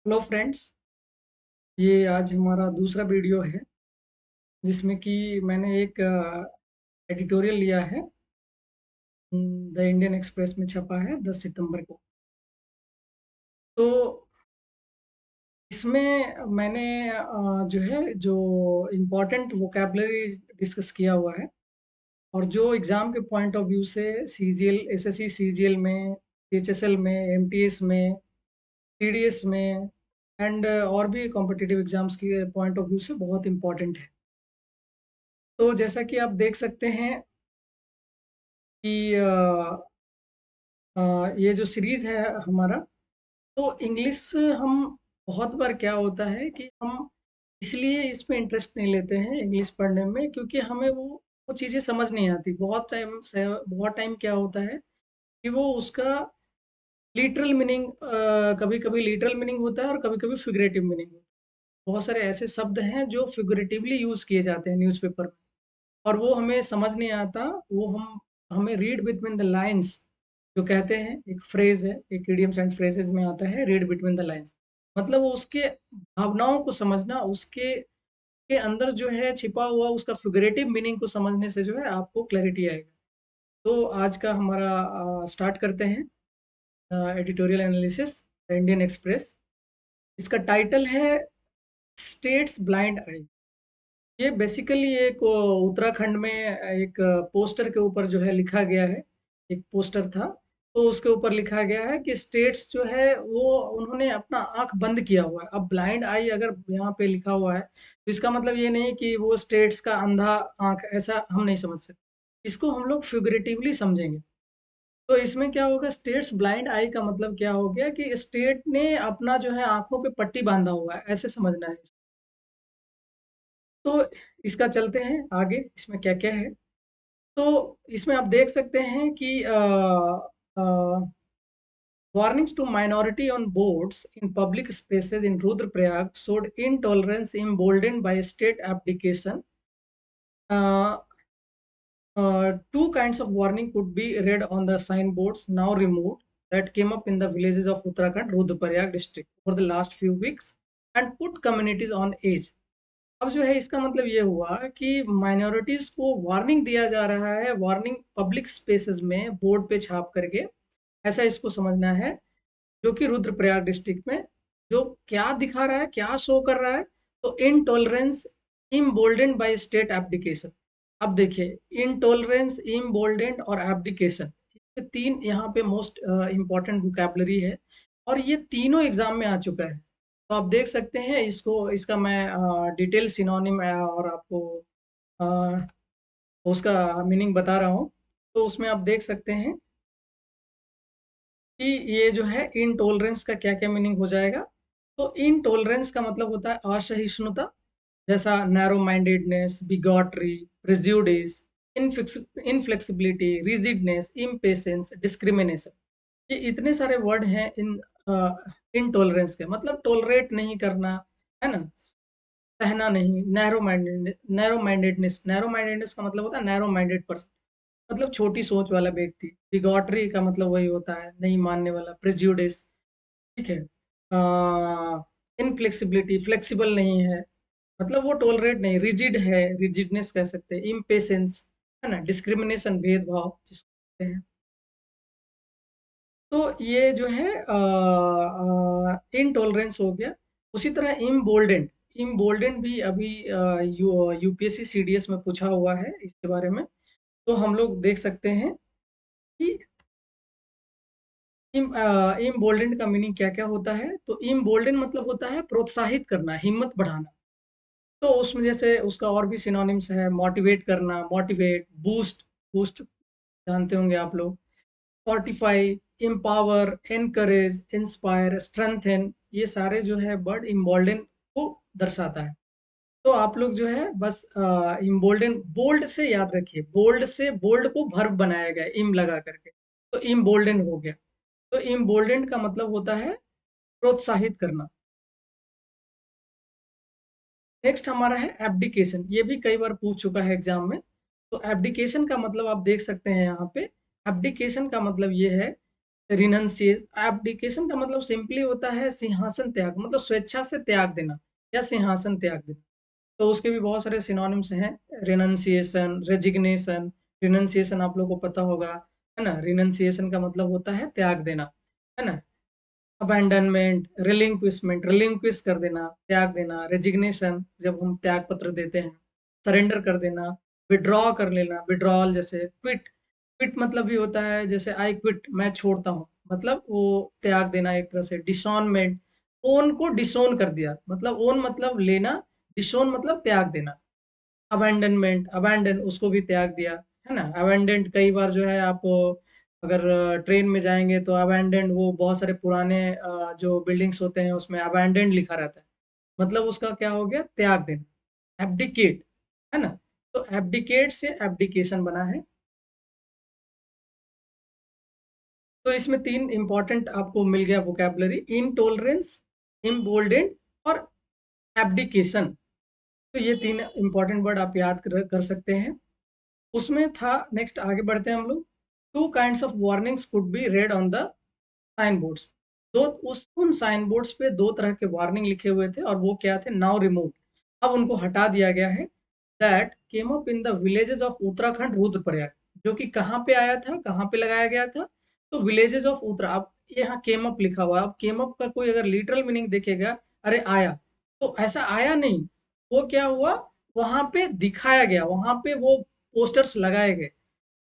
Hello friends, ये आज हमारा दूसरा वीडियो है जिसमें कि मैंने एक एडिटोरियल लिया है। द इंडियन एक्सप्रेस में छपा है 10 सितंबर को। तो इसमें मैंने जो इम्पोर्टेंट वोकैबलरी डिस्कस किया हुआ है और जो एग्ज़ाम के पॉइंट ऑफ व्यू से सीजीएल, एसएससी सीजीएल में, सीएचएसएल में, एमटीएस में, सीडीएस में एंड और भी कॉम्पिटिटिव एग्ज़ाम्स के पॉइंट ऑफ व्यू से बहुत इम्पोर्टेंट है। तो जैसा कि आप देख सकते हैं कि ये जो सीरीज़ है हमारा, तो इंग्लिश हम बहुत बार क्या होता है कि हम इसलिए इसमें इंटरेस्ट नहीं लेते हैं इंग्लिश पढ़ने में, क्योंकि हमें वो चीज़ें समझ नहीं आती। बहुत टाइम क्या होता है कि वो उसका लिटरल मीनिंग, कभी-कभी लिटरल मीनिंग होता है और कभी-कभी फिगरेटिव मीनिंग होता है। बहुत सारे ऐसे शब्द हैं जो फिगरेटिवली यूज़ किए जाते हैं न्यूज़पेपर में और वो हमें समझ नहीं आता। वो हमें रीड बिटवीन द लाइन्स जो कहते हैं, एक फ्रेज़ है, एक इडियम्स एंड फ्रेजेज़ में आता है रीड बिटवीन द लाइन्स। मतलब वो उसके भावनाओं को समझना, उसके के अंदर जो है छिपा हुआ उसका फिगरेटिव मीनिंग को समझने से जो है आपको क्लैरिटी आएगा। तो आज का हमारा स्टार्ट करते हैं editorial analysis the Indian express. इसका टाइटल है स्टेट्स ब्लाइंड आई। ये बेसिकली एक उत्तराखंड में एक पोस्टर के ऊपर जो है लिखा गया है। एक पोस्टर था, तो उसके ऊपर लिखा गया है कि स्टेट्स जो है वो उन्होंने अपना आंख बंद किया हुआ है। अब ब्लाइंड आई अगर यहाँ पे लिखा हुआ है तो इसका मतलब ये नहीं कि वो स्टेट्स का अंधा आंख, ऐसा हम नहीं समझ सकते। इसको हम लोग फिगरेटिवली समझेंगे। तो इसमें क्या होगा, स्टेट्स ब्लाइंड आई का मतलब क्या हो गया कि स्टेट ने अपना जो है आंखों पे पट्टी बांधा हुआ है, ऐसे समझना है। तो इसका चलते हैं आगे, इसमें क्या-क्या है। तो इसमें आप देख सकते हैं कि warnings to minority on boards in public spaces in Rudraprayag showed intolerance emboldened by state abdication. Uh, Two kinds of warning could be read on the signboards now removed that came up in the villages of Uttarakhand, Rudraprayag district over the last few weeks and put communities on edge. अब जो है इसका मतलब ये हुआ कि minorities को warning दिया जा रहा है, वार्निंग पब्लिक स्पेसेस में बोर्ड पे छाप करके, ऐसा इसको समझना है। जो कि रुद्रप्रयाग डिस्ट्रिक्ट में जो क्या दिखा रहा है, क्या शो कर रहा है, तो इनटॉलरेंस इम्बोल्डेंड बाय स्टेट एब्डिकेशन। अब देखिए, इनटॉलरेंस, इम्बोल्डेंड और एब्डिकेशन, ये तीन यहाँ पे मोस्ट इंपॉर्टेंट वोकैबुलरी है और ये तीनों एग्जाम में आ चुका है। तो आप देख सकते हैं इसको, इसका मैं डिटेल सिनोनिम और आपको अ, उसका मीनिंग बता रहा हूँ। तो उसमें आप देख सकते हैं कि ये जो है इनटॉलरेंस का क्या-क्या मीनिंग हो जाएगा। तो इनटॉलरेंस का मतलब होता है असहिष्णुता, जैसा narrow mindedness, bigotry, prejudice, inflexibility, rigidness, impatience, discrimination. ये इतने सारे वर्ड हैं इनटॉलरेंस के। मतलब टॉलरेट नहीं करना, है ना? सहना नहीं। नैरो माइंडेडनेस का मतलब होता है नैरो माइंडेड पर्सन, मतलब छोटी सोच वाला व्यक्ति। बिगॉटरी का मतलब वही होता है नहीं मानने वाला, प्रेजुडिस, ठीक है। इनफ्लेक्सिबिलिटी, फ्लेक्सिबल नहीं है, मतलब वो टॉलरेट नहीं, रिजिड है, रिजिडनेस कह सकते हैं। इम्पेशेंस, है ना? डिस्क्रिमिनेशन, भेदभाव जिसको कहते हैं। तो ये जो है इनटॉलरेंस हो गया। उसी तरह इम्बोल्डेंड, इम्बोल्डेंड भी अभी यूपीएससी सीडीएस में पूछा हुआ है इसके बारे में। तो हम लोग देख सकते हैं कि इम्बोल्डेंड का मीनिंग क्या-क्या होता है। तो इम्बोल्डेंड मतलब होता है प्रोत्साहित करना, हिम्मत बढ़ाना। तो उसमें जैसे उसका और भी सिनोनिम्स है, मोटिवेट करना, मोटिवेट, बूस्ट, बूस्ट जानते होंगे आप लोग। Fortify, empower, encourage, inspire, strengthen, ये सारे जो है वर्ड इम्बोल्डन को दर्शाता है। तो आप लोग जो है बस इम्बोल्डन बोल्ड से याद रखिए, बोल्ड से बोल्ड को वर्ब बनाया गया इम लगा करके, तो इम्बोल्डन हो गया। तो इम्बोल्डन का मतलब होता है प्रोत्साहित करना। नेक्स्ट हमारा है एब्डिकेशन। ये भी कई बार पूछ चुका है एग्जाम में। तो एब्डिकेशन का मतलब आप देख सकते हैं यहाँ पे। एब्डिकेशन का मतलब ये है रिनंसिएशन, एब्डिकेशन का मतलब सिंपली होता है सिंहासन त्याग, मतलब स्वेच्छा से त्याग देना या सिंहासन त्याग देना। तो उसके भी बहुत सारे सिनोनिम्स हैं, रिनंसिएशन, रेजिग्नेशन। रिनंसिएशन आप लोगों को पता होगा, है ना? रिनंसिएशन का मतलब होता है त्याग देना, है ना? अबैंडनमेंट, रिलिंक्विशमेंट, रिलिंक्विश कर देना, त्याग देना। रेजिग्नेशन जब हम त्याग पत्र देते हैं, सरेंडर कर देना, विड्रॉ कर लेना, विड्रॉल जैसे क्विट। क्विट मतलब भी होता है जैसे आई क्विट, मैं छोड़ता हूँ, मतलब वो त्याग देना एक तरह से। डिसोनमेंट, ओन को डिसोन कर दिया, मतलब ओन मतलब लेना, डिसोन मतलब त्याग देना। अबैंडनमेंट, अबैंडन उसको भी त्याग दिया, है ना? अबैंडन्ड कई बार जो है आप अगर ट्रेन में जाएँगे तो अबैंडन्ड वो बहुत सारे पुराने जो बिल्डिंग्स होते हैं उसमें अबैंडन्ड लिखा रहता है। मतलब उसका क्या हो गया? त्याग देना। एब्डिकेट, है ना? तो एब्डिकेट से एब्डिकेशन बना है। तो इसमें 3 इम्पोर्टेंट आपको मिल गया वोकैब्युलरी, इनटॉलरेंस, इम्बोल्डेंड और एब्डिकेशन। तो ये 3 इम्पोर्टेंट वर्ड आप याद कर सकते हैं। उसमें था, नेक्स्ट आगे बढ़ते हैं हम लोग। Two kinds of warnings could be read on the sign boards. दो, उस उन साइन बोर्ड्स पे 2 तरह के वार्निंग लिखे हुए थे और वो क्या थे? नाउ रिमूव्ड, अब उनको हटा दिया गया है। That came up in the villages of Uttarakhand Rudraprayag, जो कि कहाँ पे आया था, कहाँ पे लगाया गया था? तो विलेजेस ऑफ उत्तरा, अब यहाँ केम अप लिखा हुआ है। अब केम अप का कोई अगर लिटरल मीनिंग देखेगा, अरे आया, तो ऐसा आया नहीं। वो क्या हुआ? वहां पे दिखाया गया, वहां पे वो पोस्टर्स लगाए गए।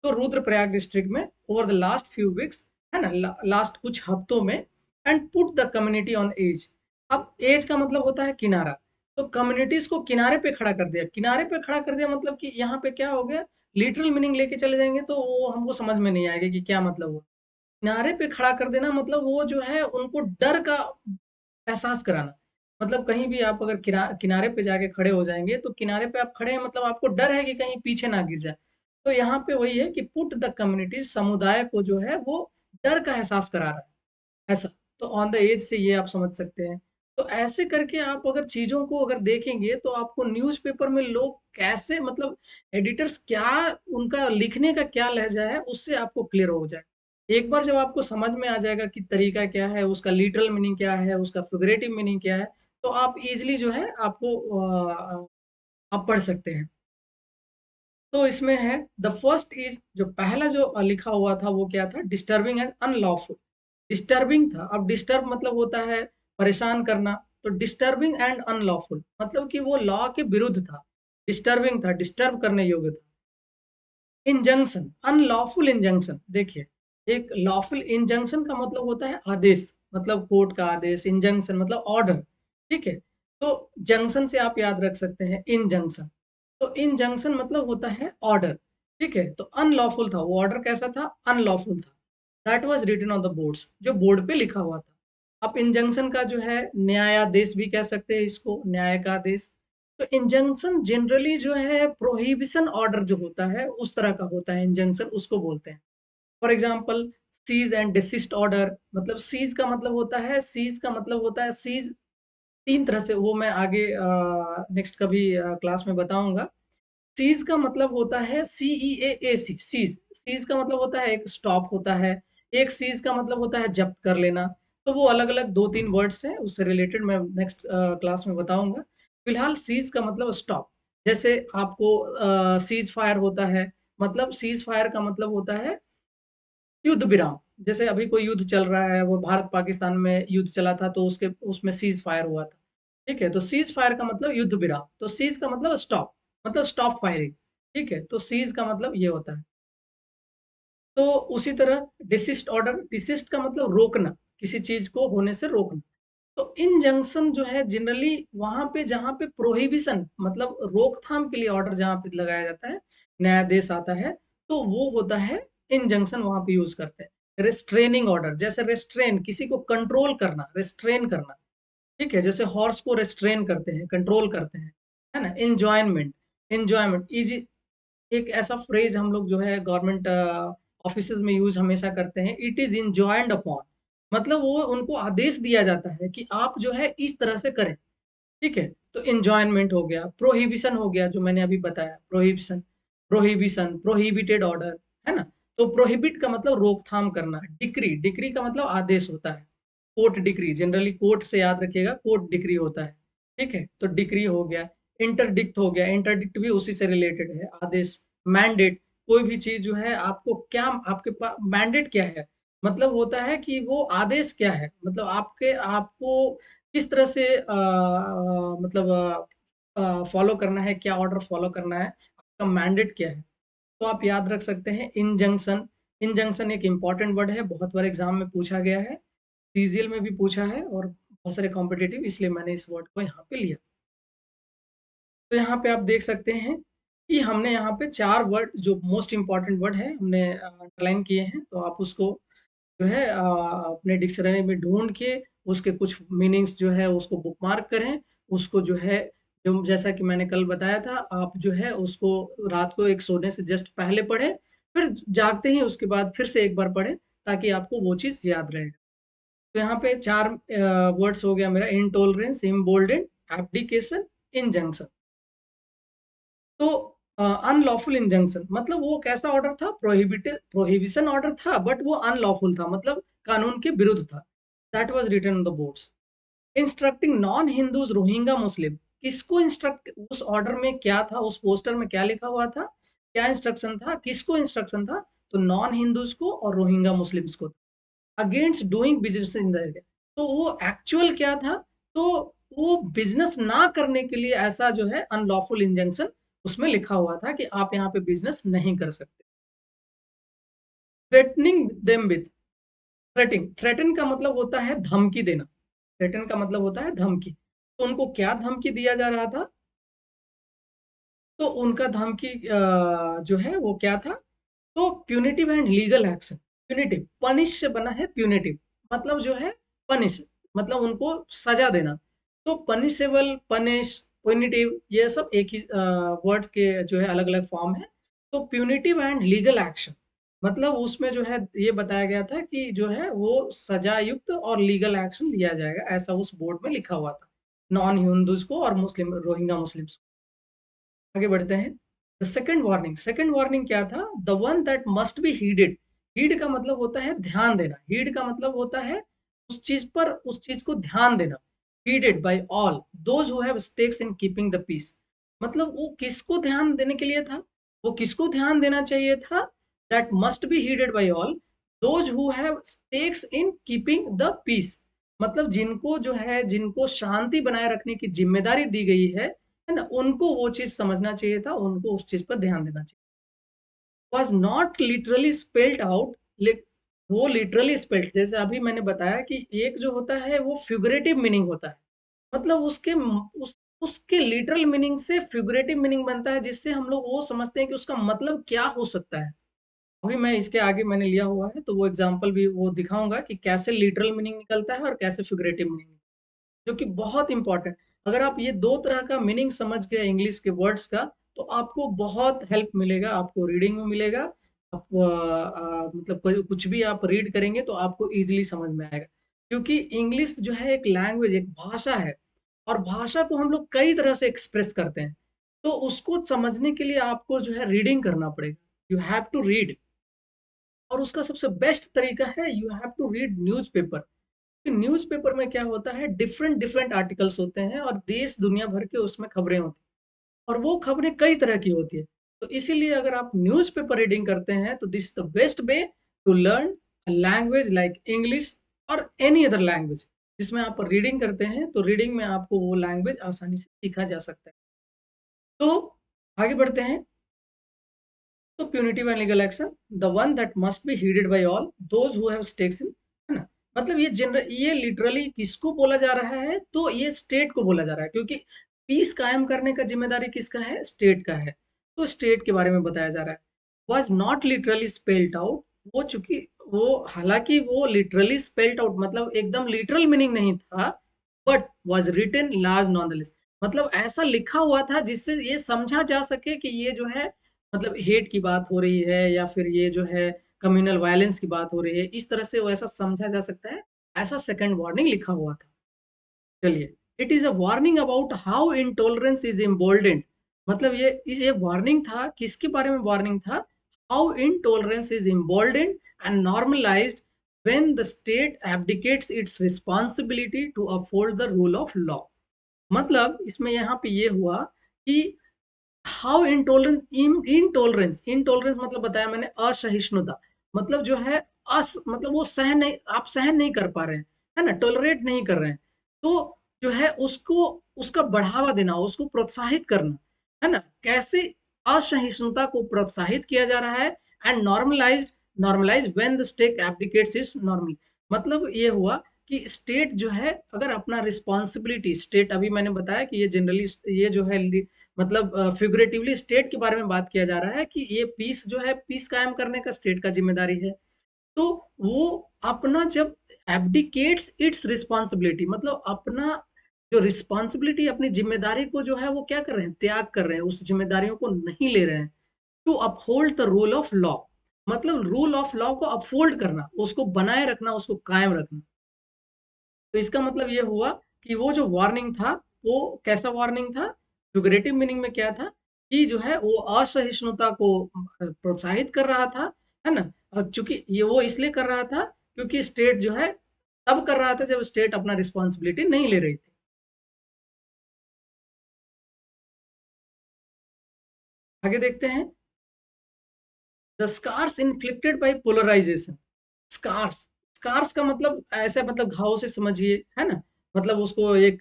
तो रुद्रप्रयाग डिस्ट्रिक्ट में over the last few weeks, है ना, लास्ट कुछ हफ्तों में, and put the community on edge. अब एज का मतलब होता है किनारा, तो कम्युनिटीज को किनारे पे खड़ा कर दिया। किनारे पे खड़ा कर दिया मतलब कि यहाँ पे क्या हो गया? लिटरल मीनिंग लेके चले जाएंगे तो वो हमको समझ में नहीं आएगा कि क्या मतलब हुआ। किनारे पे खड़ा कर देना मतलब वो जो है उनको डर का एहसास कराना। मतलब कहीं भी आप अगर किनारे पे जाके खड़े हो जाएंगे तो किनारे पे आप खड़े हैं मतलब आपको डर है कि कहीं पीछे ना गिर जाए। तो यहाँ पे वही है कि पुट द कम्युनिटी, समुदाय को जो है वो डर का एहसास करा रहा है, ऐसा। तो ऑन द एज से ये आप समझ सकते हैं। तो ऐसे करके आप अगर चीजों को अगर देखेंगे तो आपको न्यूज़पेपर में लोग कैसे, मतलब एडिटर्स क्या, उनका लिखने का क्या लहजा है उससे आपको क्लियर हो जाए। एक बार जब आपको समझ में आ जाएगा कि तरीका क्या है, उसका लिटरल मीनिंग क्या है, उसका फिगरेटिव मीनिंग क्या है, तो आप इजीली जो है आपको आप पढ़ सकते हैं। तो इसमें है, द फर्स्ट इज, जो पहला जो लिखा हुआ था वो क्या था? Disturbing and unlawful. डिस्टर्बिंग था, अब डिस्टर्ब मतलब होता है परेशान करना, तो डिस्टर्बिंग एंड अनलॉफुल मतलब कि वो लॉ के विरुद्ध था। डिस्टर्बिंग था, डिस्टर्ब करने योग्य था। इंजंक्शन, अनलॉफुल इंजंक्शन, देखिए, एक लॉफुल इंजंक्शन का मतलब होता है आदेश, मतलब कोर्ट का आदेश। इंजंक्शन मतलब ऑर्डर, ठीक है? तो जंक्शन से आप याद रख सकते हैं इंजंक्शन। तो इंजंक्शन मतलब होता है ऑर्डर, ठीक है? तो अनलॉफुल था, वो ऑर्डर कैसा था? अनलॉफुल था। That was written on the boards, जो बोर्ड पे लिखा हुआ था। आप इंजंक्शन का जो है न्यायादेश भी कह सकते हैं इसको, न्याय का आदेश। तो इंजंक्शन जनरली जो है प्रोहिबिशन ऑर्डर जो होता है उस तरह का होता है, इंजंक्शन उसको बोलते हैं। For example, cease and desist order, मतलब सीज का मतलब होता है, सीज का मतलब होता है, सीज 3 तरह से, वो मैं आगे नेक्स्ट कभी क्लास में बताऊंगा। सीज का मतलब होता है CEAAC, सीज। सीज का मतलब होता है एक स्टॉप होता है, एक सीज का मतलब होता है जब्त कर लेना। तो वो अलग अलग 2-3 वर्ड्स हैं, उससे रिलेटेड मैं नेक्स्ट क्लास में बताऊंगा। फिलहाल सीज का मतलब स्टॉप। जैसे आपको सीज फायर होता है, मतलब सीज फायर का मतलब होता है युद्ध विराम। जैसे अभी कोई युद्ध चल रहा है, वो भारत पाकिस्तान में युद्ध चला था तो उसके उसमें सीज फायर हुआ था, ठीक है? तो सीज फायर का मतलब युद्ध विराम, तो सीज का मतलब स्टॉप, मतलब स्टॉप फायरिंग, ठीक है? तो सीज का मतलब ये होता है। तो उसी तरह डिसिस्ट ऑर्डर, डिसिस्ट का मतलब रोकना, किसी चीज को होने से रोकना। तो इंजंक्शन जो है जनरली वहां पे जहां पे प्रोहिबिशन, मतलब रोकथाम के लिए ऑर्डर जहां पे लगाया जाता है, न्यायादेश आता है, तो वो होता है इंजंक्शन, वहां पे यूज करते हैं। रेस्ट्रेनिंग ऑर्डर, जैसे रेस्ट्रेन, किसी को कंट्रोल करना, रेस्ट्रेन करना, ठीक है? जैसे हॉर्स को रेस्ट्रेन करते हैं, कंट्रोल करते हैं, है ना? इंजॉयमेंट, इंजॉयमेंट इजी, एक ऐसा फ्रेज हम लोग जो है गवर्नमेंट ऑफिसेज में यूज हमेशा करते हैं, इट इज इंजॉइंड अपॉन, मतलब वो उनको आदेश दिया जाता है कि आप जो है इस तरह से करें, ठीक है? तो इंजॉयमेंट हो गया, प्रोहिबिशन हो गया, जो मैंने अभी बताया, प्रोहिबिशन, प्रोहिबिशन, प्रोहिबिटेड ऑर्डर, है ना? तो प्रोहिबिट का मतलब रोकथाम करना, डिक्री, डिक्री का मतलब आदेश होता है, कोर्ट डिक्री, जनरली कोर्ट से याद रखिएगा, कोर्ट डिक्री होता है, ठीक है, तो डिक्री हो गया। इंटरडिक्ट हो गया, इंटरडिक्ट भी उसी से रिलेटेड है, आदेश। मैंडेट, कोई भी चीज जो है आपको क्या, आपके पास मैंडेट क्या है, मतलब होता है कि वो आदेश क्या है, मतलब आपके, आपको किस तरह से मतलब फॉलो करना है, क्या ऑर्डर फॉलो करना है, आपका मैंडेट क्या है। तो आप याद रख सकते हैं इंजंक्शन। इंजंक्शन एक इंपॉर्टेंट वर्ड है, बहुत बार एग्जाम में पूछा गया है, सीजीएल में भी पूछा है और बहुत सारे कॉम्पिटिटिव, इसलिए मैंने इस वर्ड को यहाँ पे लिया। तो यहाँ पे आप देख सकते हैं कि हमने यहाँ पे 4 वर्ड जो मोस्ट इम्पोर्टेंट वर्ड है हमने अंडरलाइन किए हैं, तो आप उसको जो है अपने डिक्शनरी में ढूंढ के उसके कुछ मीनिंग्स जो है उसको बुकमार्क करें, उसको जो है, जो जैसा कि मैंने कल बताया था, आप जो है उसको रात को एक सोने से जस्ट पहले पढ़ें, फिर जागते ही उसके बाद फिर से एक बार पढ़ें, ताकि आपको वो चीज़ याद रहे। तो यहाँ पे 4 वर्ड्स हो गया मेरा, इनटॉलरेंस, इम्बोल्डेंड, एब्डिकेशन, इंजंक्शन। तो अनलॉफुल इंजंक्शन मतलब वो कैसा ऑर्डर था, प्रोहिबिटेड, प्रोहिबिशन ऑर्डर था, बट वो अनलॉफुल था, मतलब कानून के विरुद्ध था। That was written on the boards. Instructing non Hindus Rohingya Muslim, किसको इंस्ट्रक्ट, उस ऑर्डर में क्या था, उस पोस्टर में क्या लिखा हुआ था, क्या इंस्ट्रक्शन था, किसको इंस्ट्रक्शन था, तो नॉन हिंदूज को और रोहिंगा मुस्लिम्स को, against doing business in the area. तो वो एक्चुअल क्या था, तो वो बिजनेस ना करने के लिए ऐसा जो है अनलॉफुल इंजंक्शन उसमें लिखा हुआ था कि आप यहाँ पे बिजनेस नहीं कर सकते। Threatening them with, threatening, threaten का मतलब होता है धमकी देना, थ्रेटन का मतलब होता है धमकी। तो उनको क्या धमकी दिया जा रहा था, तो उनका धमकी जो है वो क्या था, तो punitive and legal action. Punitive, punish से बना है प्यूनिटिव, मतलब जो है पनिश, मतलब उनको सजा देना। तो पनिशेबल, पनिश, प्यूनिटिव, ये सब एक ही वर्ड के जो है अलग अलग फॉर्म है। तो प्यूनिटिव एंड लीगल एक्शन, मतलब उसमें जो है ये बताया गया था कि जो है वो सजा युक्त और लीगल एक्शन लिया जाएगा, ऐसा उस बोर्ड में लिखा हुआ था, नॉन हिंदूज को और मुस्लिम, रोहिंगा मुस्लिम्स। आगे बढ़ते हैं। The second warning, second warning क्या था, the one that must be heeded. Heed का मतलब होता है ध्यान देना, हीड का मतलब होता है उस चीज पर, उस चीज को ध्यान देना। Heeded by all those who have stakes in keeping the peace, मतलब वो किसको ध्यान देने के लिए था, वो किसको ध्यान देना चाहिए था, that must be heeded by all those who have stakes in keeping the peace, मतलब जिनको जो है, जिनको शांति बनाए रखने की जिम्मेदारी दी गई है ना, उनको वो चीज समझना चाहिए था, उनको उस चीज पर ध्यान देना चाहिए। Was not literally spelled out, वो लिटरली स्पेल्ड, जैसे अभी मैंने बताया कि एक जो होता है वो फिगरेटिव मीनिंग होता है, मतलब उसके लिटरल मीनिंग से फिगरेटिव मीनिंग बनता है, जिससे हम लोग वो समझते हैं कि उसका मतलब क्या हो सकता है। अभी मैं इसके आगे मैंने लिया हुआ है, तो वो एग्जांपल भी वो दिखाऊंगा कि कैसे लिटरल मीनिंग निकलता है और कैसे फिगरेटिव मीनिंग, जो कि बहुत इंपॉर्टेंट। अगर आप ये दो तरह का मीनिंग समझ गए इंग्लिश के वर्ड्स का, तो आपको बहुत हेल्प मिलेगा, आपको रीडिंग में मिलेगा। आप मतलब कुछ भी आप रीड करेंगे तो आपको इजीली समझ में आएगा, क्योंकि इंग्लिश जो है एक लैंग्वेज, एक भाषा है, और भाषा को हम लोग कई तरह से एक्सप्रेस करते हैं। तो उसको समझने के लिए आपको जो है रीडिंग करना पड़ेगा, यू हैव टू रीड। और उसका सबसे बेस्ट तरीका है, you have to read newspaper. Newspaper में क्या होता है, डिफरेंट डिफरेंट आर्टिकल्स होते हैं और देश दुनिया भर के उसमें खबरें होती हैं, और वो खबरें कई तरह की होती है। तो इसीलिए अगर आप न्यूज़पेपर रीडिंग करते हैं, तो this is the best way to learn a language like English और एनी अदर लैंग्वेज, जिसमें आप रीडिंग करते हैं, तो रीडिंग में आपको वो लैंग्वेज आसानी से सीखा जा सकता है। तो आगे बढ़ते हैं। तो punitive and legal action, the one that must be heeded by all those who have stakes in, है ना, मतलब ये जनरल, ये लिटरली किसको बोला जा रहा है, तो ये स्टेट को बोला जा रहा है, क्योंकि पीस कायम करने का जिम्मेदारी किसका है, स्टेट का है। तो स्टेट के बारे में बताया जा रहा है। Was not literally spelled out, वो चूंकि वो, हालांकि वो लिटरली स्पेल्ड आउट मतलब एकदम लिटरल मीनिंग नहीं था, but was written large nonetheless, मतलब ऐसा लिखा हुआ था जिससे ये समझा जा सके कि ये जो है, मतलब हेट की बात हो रही है, या फिर ये जो है कम्युनल वायलेंस की बात हो रही है, इस तरह से वो ऐसा समझा जा सकता है, ऐसा सेकंड वार्निंग लिखा हुआ था। चलिए, it is a warning about how intolerance is emboldened, मतलब ये वार्निंग था, किसके बारे में वार्निंग था, how intolerance is emboldened and normalized when the state abdicates its responsibility to uphold the rule of law. मतलब इसमें यहाँ पे ये हुआ कि हाउ इंटॉलरेंस मतलब बताया मैंने असहिष्णुता, मतलब जो है मतलब वो सहन नहीं, आप सहन नहीं कर पा रहे हैं, है ना, टॉलरेट नहीं कर रहे हैं, तो जो है उसको, उसका बढ़ावा देना, उसको प्रोत्साहित करना, है ना, कैसे असहिष्णुता को प्रोत्साहित किया जा रहा है, and normalise when the state abdicates is normal, मतलब ये हुआ कि स्टेट जो है अगर अपना रिस्पॉन्सिबिलिटी, स्टेट अभी मैंने बताया कि ये जनरली ये जो है मतलब फिगरेटिवली स्टेट के बारे में बात किया जा रहा है कि ये पीस जो है, पीस कायम करने का स्टेट का जिम्मेदारी है। तो वो अपना जब एब्डिकेट्स इट्स रिस्पॉन्सिबिलिटी, मतलब अपना जो रिस्पॉन्सिबिलिटी, अपनी जिम्मेदारी को जो है वो क्या कर रहे हैं, त्याग कर रहे हैं, उस जिम्मेदारियों को नहीं ले रहे हैं, to uphold the rule of law, मतलब रूल ऑफ लॉ को अपहोल्ड करना, उसको बनाए रखना, उसको कायम रखना। तो इसका मतलब ये हुआ कि वो जो वार्निंग था, वो कैसा वार्निंग था, फिगरेटिव मीनिंग में क्या था कि जो है वो असहिष्णुता को प्रोत्साहित कर रहा था, है ना, और चूंकि ये वो इसलिए कर रहा था क्योंकि स्टेट जो है तब कर रहा था जब स्टेट अपना रिस्पॉन्सिबिलिटी नहीं ले रही थी। आगे देखते हैं, the scars inflicted by polarisation. Scars, scars का मतलब ऐसे, मतलब घाव से समझिए, है ना, मतलब उसको एक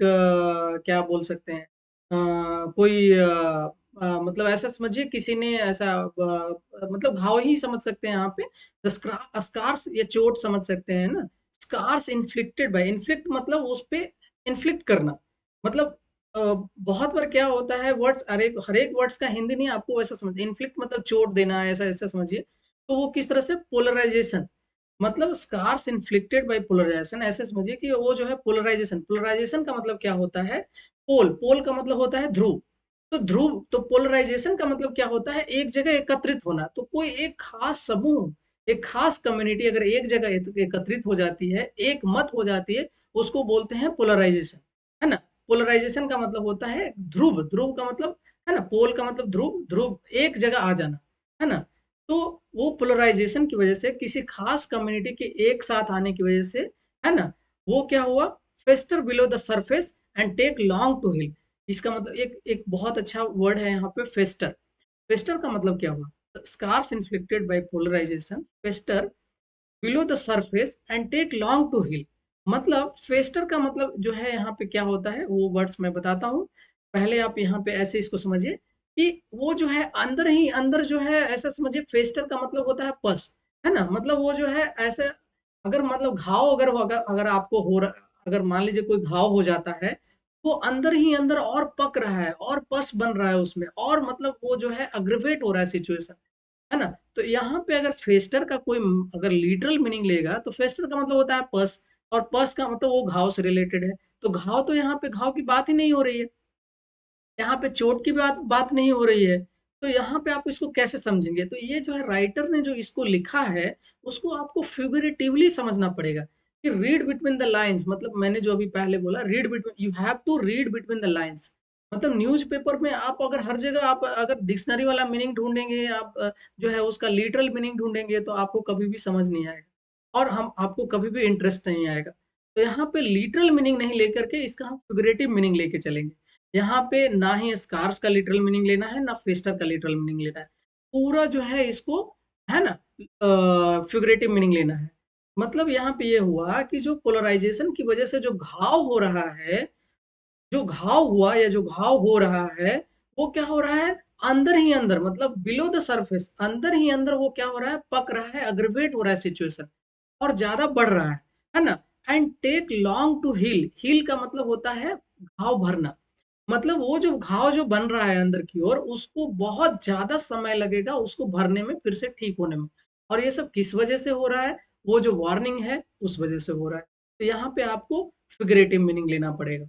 क्या बोल सकते हैं, कोई मतलब ऐसा समझिए किसी ने ऐसा मतलब घाव ही समझ सकते हैं यहाँ पे। द स्कार्स, ये चोट समझ सकते हैं ना। स्कार्स इन्फ्लिक्टेड बाय, इन्फ्लिक्ट मतलब उस पे इन्फ्लिक्ट करना, मतलब अ, बहुत बार क्या होता है, वर्ड्स हर एक वर्ड्स का हिंदी नहीं आपको वैसा समझ, इन्फ्लिक्ट मतलब चोट देना, ऐसा ऐसा समझिए। तो वो किस तरह से, पोलराइजेशन, मतलब स्कार्स इन्फ्लिक्टेड बाय पोलराइजेशन, ऐसे समझिए कि वो जो है पोलराइजेशन, पोलराइजेशन का मतलब क्या होता है, पोल, पोल का मतलब होता है ध्रुव, तो ध्रुव, तो पोलराइजेशन का मतलब क्या होता है, एक जगह एकत्रित होना, तो कोई एक खास समूह, एक खास कम्युनिटी अगर एक जगह एकत्रित हो जाती है, एक मत हो जाती है, उसको बोलते हैं पोलराइजेशन, है ना। पोलराइजेशन का मतलब होता है ध्रुव, ध्रुव का मतलब, है ना, पोल का मतलब ध्रुव, ध्रुव एक जगह आ जाना, है ना। तो वो पोलराइजेशन की वजह से, किसी खास कम्युनिटी के एक साथ आने की वजह से, है ना, वो क्या हुआ, fester below the surface and take long to heal. इसका मतलब एक एक बहुत अच्छा वर्ड है यहाँ पे, फेस्टर। फेस्टर का मतलब क्या हुआ, scars inflicted by polarisation fester below the surface and take long to heal, मतलब फेस्टर का मतलब जो है यहाँ पे क्या होता है, वो वर्ड्स मैं बताता हूँ। पहले आप यहाँ पे ऐसे इसको समझिए कि वो जो है अंदर ही अंदर जो है, ऐसा समझिए, फेस्टर का मतलब होता है पस, है ना, मतलब वो जो है ऐसे, अगर मतलब घाव अगर अगर आपको हो रहा, अगर मान लीजिए कोई घाव हो जाता है, वो अंदर ही अंदर और पक रहा है और पस बन रहा है उसमें, और मतलब वो जो है अग्रवेट हो रहा है सिचुएशन, है ना। तो यहाँ पे अगर फेस्टर का कोई अगर लिटरल मीनिंग लेगा, तो फेस्टर का मतलब होता है पस, और पस का मतलब वो घाव से रिलेटेड है, तो घाव, तो यहाँ पे घाव की बात ही नहीं हो रही है, यहाँ पे चोट की बात बात नहीं हो रही है। तो यहाँ पे आप इसको कैसे समझेंगे, तो ये जो है राइटर ने जो इसको लिखा है, उसको आपको फिगरेटिवली समझना पड़ेगा कि रीड बिटवीन द लाइंस, मतलब मैंने जो अभी पहले बोला, read between, you have to read between the lines, मतलब न्यूज़पेपर में आप अगर हर जगह आप अगर डिक्शनरी वाला मीनिंग ढूंढेंगे, आप जो है उसका लिटरल मीनिंग ढूंढेंगे, तो आपको कभी भी समझ नहीं आएगा, और हम आपको कभी भी इंटरेस्ट नहीं आएगा। तो यहाँ पे लिटरल मीनिंग नहीं लेकर के इसका हम फिगरेटिव मीनिंग लेके चलेंगे। यहाँ पे ना ही स्कार्स का लिटरल मीनिंग लेना है, ना फेस्टर का लिटरल मीनिंग लेना है, पूरा जो है इसको, है ना, फिगरेटिव मीनिंग लेना है। मतलब यहाँ पे ये हुआ कि जो पोलराइजेशन की वजह से जो घाव हो रहा है, जो घाव हुआ या जो घाव हो रहा है, वो क्या हो रहा है, अंदर ही अंदर, मतलब बिलो द सरफेस, अंदर ही अंदर वो क्या हो रहा है, पक रहा है, अग्रवेट हो रहा है सिचुएशन, और ज्यादा बढ़ रहा है ना। And take long to heal, heal का मतलब होता है घाव भरना, मतलब वो जो घाव जो बन रहा है अंदर की ओर, उसको बहुत ज्यादा समय लगेगा उसको भरने में, फिर से ठीक होने में। और ये सब किस वजह से हो रहा है, वो जो वार्निंग है उस वजह से हो रहा है। तो यहाँ पे आपको फिगरेटिव मीनिंग लेना पड़ेगा।